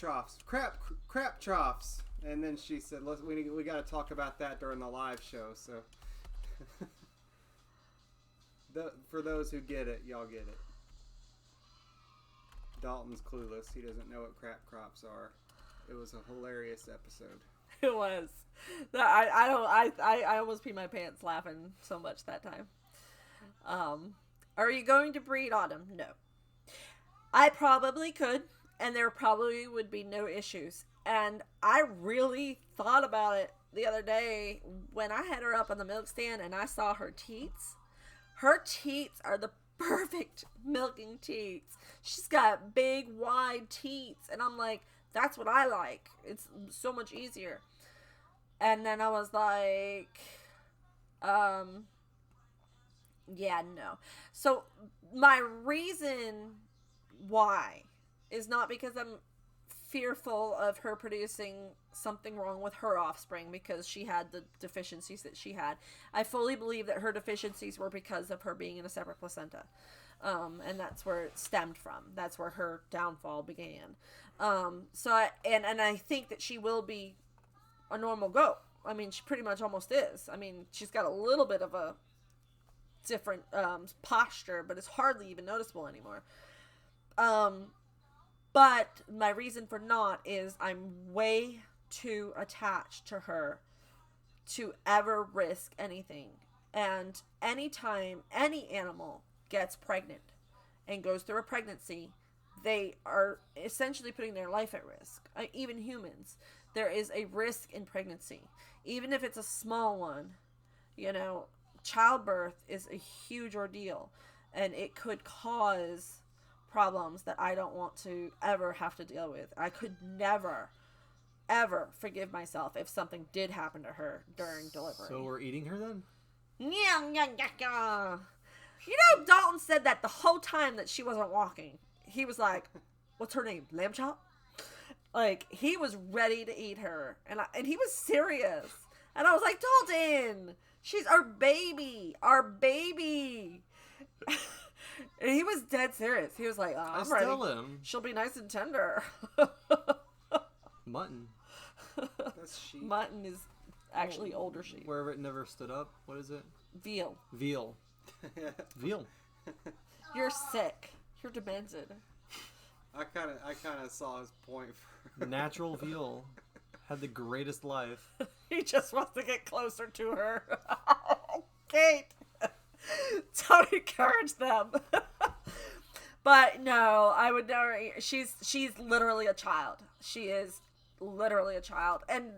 troughs. And then she said, we got to talk about that during the live show. So, for those who get it, y'all get it. Dalton's clueless. He doesn't know what crap crops are. It was a hilarious episode. It was. I almost peed my pants laughing so much that time. Are you going to breed autumn? No. I probably could, and there probably would be no issues. And I really thought about it the other day when I had her up on the milk stand and I saw her teats. Her teats are the perfect milking teats. She's got big, wide teats. And I'm like, that's what I like. It's so much easier. And then I was like, yeah, no. So my reason why is not because I'm fearful of her producing something wrong with her offspring because she had the deficiencies that she had. I fully believe that her deficiencies were because of her being in a separate placenta. And that's where it stemmed from. That's where her downfall began. So I think that she will be a normal goat. I mean, she pretty much almost is. I mean, she's got a little bit of a different posture, but it's hardly even noticeable anymore. But my reason for not is I'm way too attached to her to ever risk anything. And anytime any animal gets pregnant and goes through a pregnancy, they are essentially putting their life at risk. Even humans, there is a risk in pregnancy. Even if it's a small one, you know, childbirth is a huge ordeal. And it could cause problems that I don't want to ever have to deal with. I could never, ever forgive myself if something did happen to her during delivery. So we're eating her then? Yeah. You know, Dalton said that the whole time that she wasn't walking. He was like, what's her name? Lamb Chop? Like, he was ready to eat her. And he was serious. And I was like, Dalton, she's our baby. Our baby. And he was dead serious. He was like, oh, I'm ready. Him. She'll be nice and tender. Mutton. That's sheep. Mutton is actually older sheep. Wherever it never stood up. What is it? Veal. Veal. Veal. You're sick. You're demented. I kind of saw his point. Natural veal. Had the greatest life. He just wants to get closer to her. Kate. Don't encourage them. But no, I would never. She's literally a child. She is literally a child. And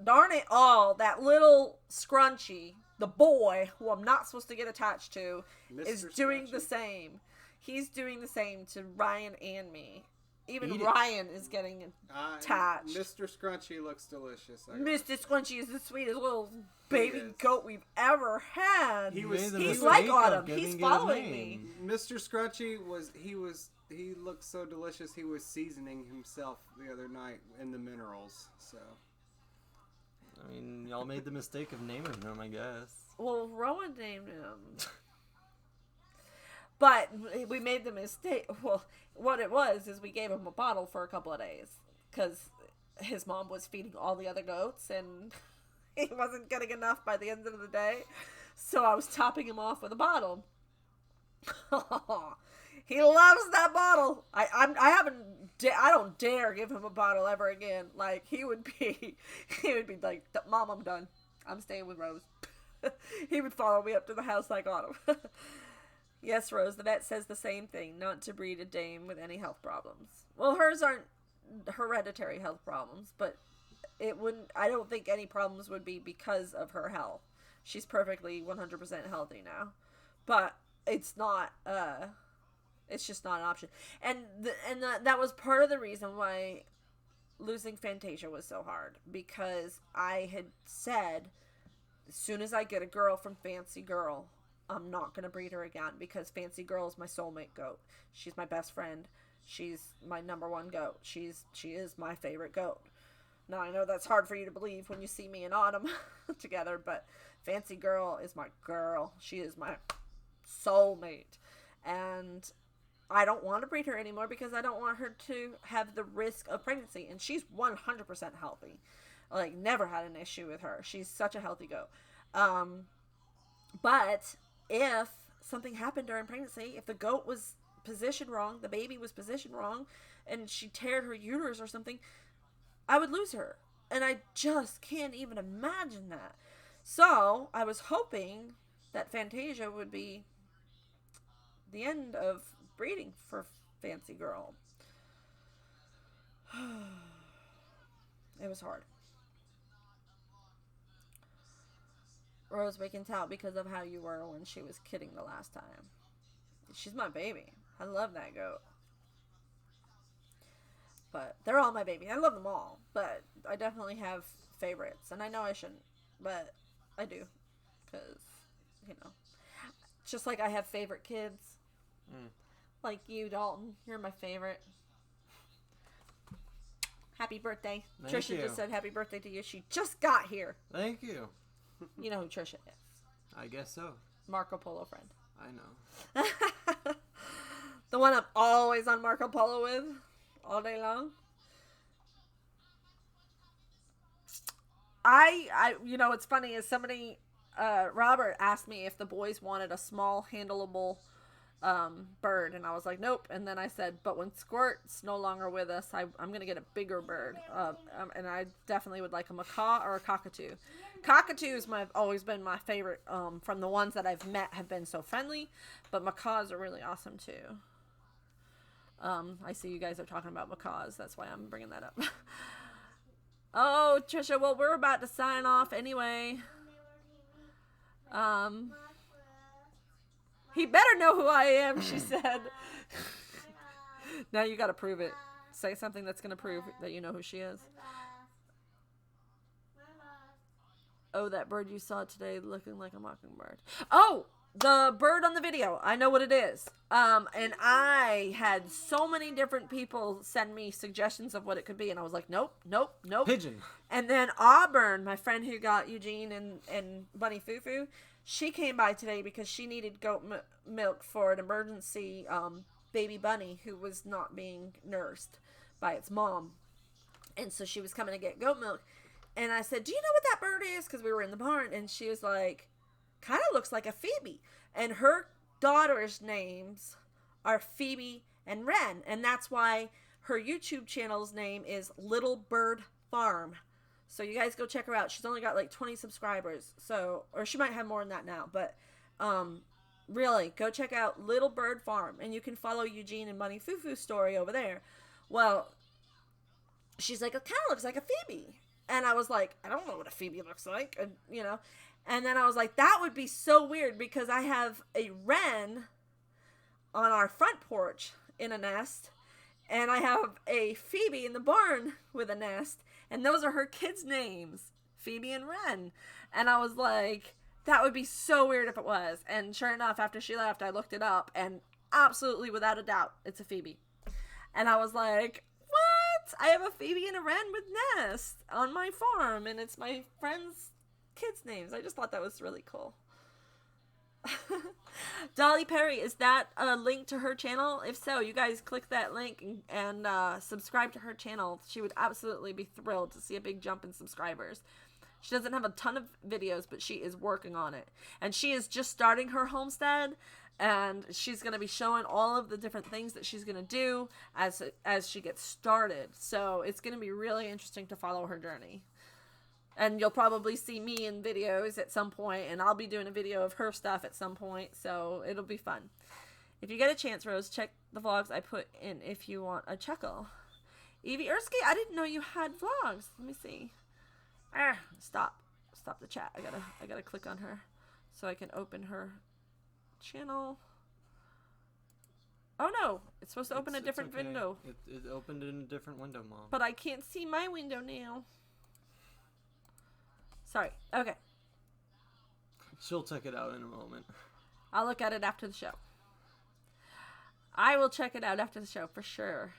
darn it all, that little scrunchy, the boy who I'm not supposed to get attached to, is doing the same. He's doing the same to Ryan and me. Even Ryan is getting attached. Mr. Scrunchy looks delicious. Mr. Scrunchy is the sweetest little baby goat we've ever had. He's like Autumn. He's following me. Mr. Scrunchy he looked so delicious. He was seasoning himself the other night in the minerals. So, I mean, y'all made the mistake of naming him, I guess. Well, Rowan named him. But we made the mistake. Well, what it was is we gave him a bottle for a couple of days because his mom was feeding all the other goats and he wasn't getting enough by the end of the day. So I was topping him off with a bottle. He loves that bottle. I don't dare give him a bottle ever again. Like, he would be like, Mom, I'm done. I'm staying with Rose. He would follow me up to the house like Autumn. Yes, Rose, the vet says the same thing, not to breed a dame with any health problems. Well, hers aren't hereditary health problems, but I don't think any problems would be because of her health. She's perfectly 100% healthy now. But it's not, it's just not an option. And that was part of the reason why losing Fantasia was so hard, because I had said, as soon as I get a girl from Fancy Girl, I'm not going to breed her again, because Fancy Girl is my soulmate goat. She's my best friend. She's my number one goat. She is my favorite goat. Now, I know that's hard for you to believe when you see me and Autumn together, but Fancy Girl is my girl. She is my soulmate. And I don't want to breed her anymore because I don't want her to have the risk of pregnancy. And she's 100% healthy. Like, never had an issue with her. She's such a healthy goat. But if something happened during pregnancy, if the goat was positioned wrong, the baby was positioned wrong, and she teared her uterus or something, I would lose her. And I just can't even imagine that. So I was hoping that Fantasia would be the end of breeding for Fancy Girl. It was hard. Rose, we can tell because of how you were when she was kidding the last time. She's my baby. I love that goat. But they're all my baby. I love them all. But I definitely have favorites. And I know I shouldn't. But I do. Because, just like I have favorite kids. Like you, Dalton. You're my favorite. Happy birthday. Thank Trisha you. just said happy birthday to you. She just got here. Thank you. You know who Trisha is. I guess so. Marco Polo friend. I know. The one I'm always on Marco Polo with. All day long. What's funny is somebody, Robert asked me if the boys wanted a small, handleable bird, and I was like, nope. And then I said, but when Squirt's no longer with us, I'm gonna get a bigger bird, and I definitely would like a macaw or a cockatoo. Cockatoos always been my favorite. From the ones that I've met have been so friendly, but macaws are really awesome too. I see you guys are talking about macaws. That's why I'm bringing that up. Oh, Trisha, well, we're about to sign off anyway. He better know who I am, she said. Now you gotta prove it. Say something that's gonna prove that you know who she is. Oh, that bird you saw today looking like a mockingbird. Oh, the bird on the video. I know what it is. And I had so many different people send me suggestions of what it could be. And I was like, nope. Pigeon. And then Auburn, my friend who got Eugene and Bunny Fufu, she came by today because she needed goat milk for an emergency baby bunny who was not being nursed by its mom. And so she was coming to get goat milk. And I said, do you know what that bird is? Because we were in the barn. And she was like, kind of looks like a Phoebe. And her daughter's names are Phoebe and Wren. And that's why her YouTube channel's name is Little Bird Farm. So you guys go check her out. She's only got like 20 subscribers. So, or she might have more than that now. But really, go check out Little Bird Farm. And you can follow Eugene and Bunny Fufu's story over there. Well, she's like, it kind of looks like a Phoebe. And I was like, I don't know what a Phoebe looks like, And then I was like, that would be so weird because I have a wren on our front porch in a nest. And I have a Phoebe in the barn with a nest. And those are her kids' names, Phoebe and Wren. And I was like, that would be so weird if it was. And sure enough, after she left, I looked it up. And absolutely, without a doubt, it's a Phoebe. And I was like, I have a Phoebe and a Wren with nest on my farm, and it's my friend's kids' names. I just thought that was really cool. Dolly Perry, is that a link to her channel? If so, you guys click that link and subscribe to her channel. She would absolutely be thrilled to see a big jump in subscribers. She doesn't have a ton of videos, but she is working on it. And she is just starting her homestead, and she's going to be showing all of the different things that she's going to do as she gets started. So it's going to be really interesting to follow her journey. And you'll probably see me in videos at some point, and I'll be doing a video of her stuff at some point, so it'll be fun. If you get a chance, Rose, check the vlogs I put in if you want a chuckle. Evie Ersky, I didn't know you had vlogs. Let me see. Stop the chat. I gotta click on her so I can open her channel. Oh no, it's supposed to open a different okay. window. It opened in a different window, Mom. But I can't see my window now. Sorry. Okay. She'll check it out in a moment. I'll look at it after the show. I will check it out after the show for sure.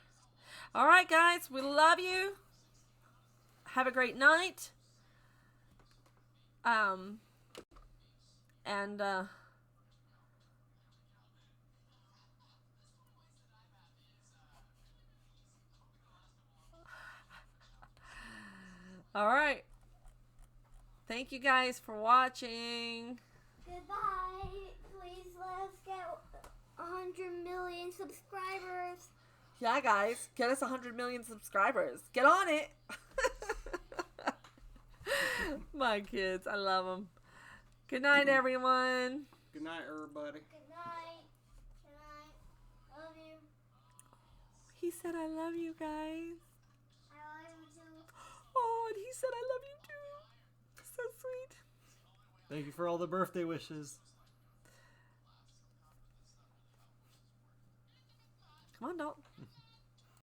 All right, guys. We love you. Have a great night. All right. Thank you guys for watching. Goodbye. Please let us get 100 million subscribers. Yeah, guys. Get us 100 million subscribers. Get on it. My kids. I love them. Good night, everyone. Good night, everybody. Good night. Good night. Love you. He said, I love you guys. I love you too. Oh, and he said, I love you too. So sweet. Thank you for all the birthday wishes. Come on, Dalton.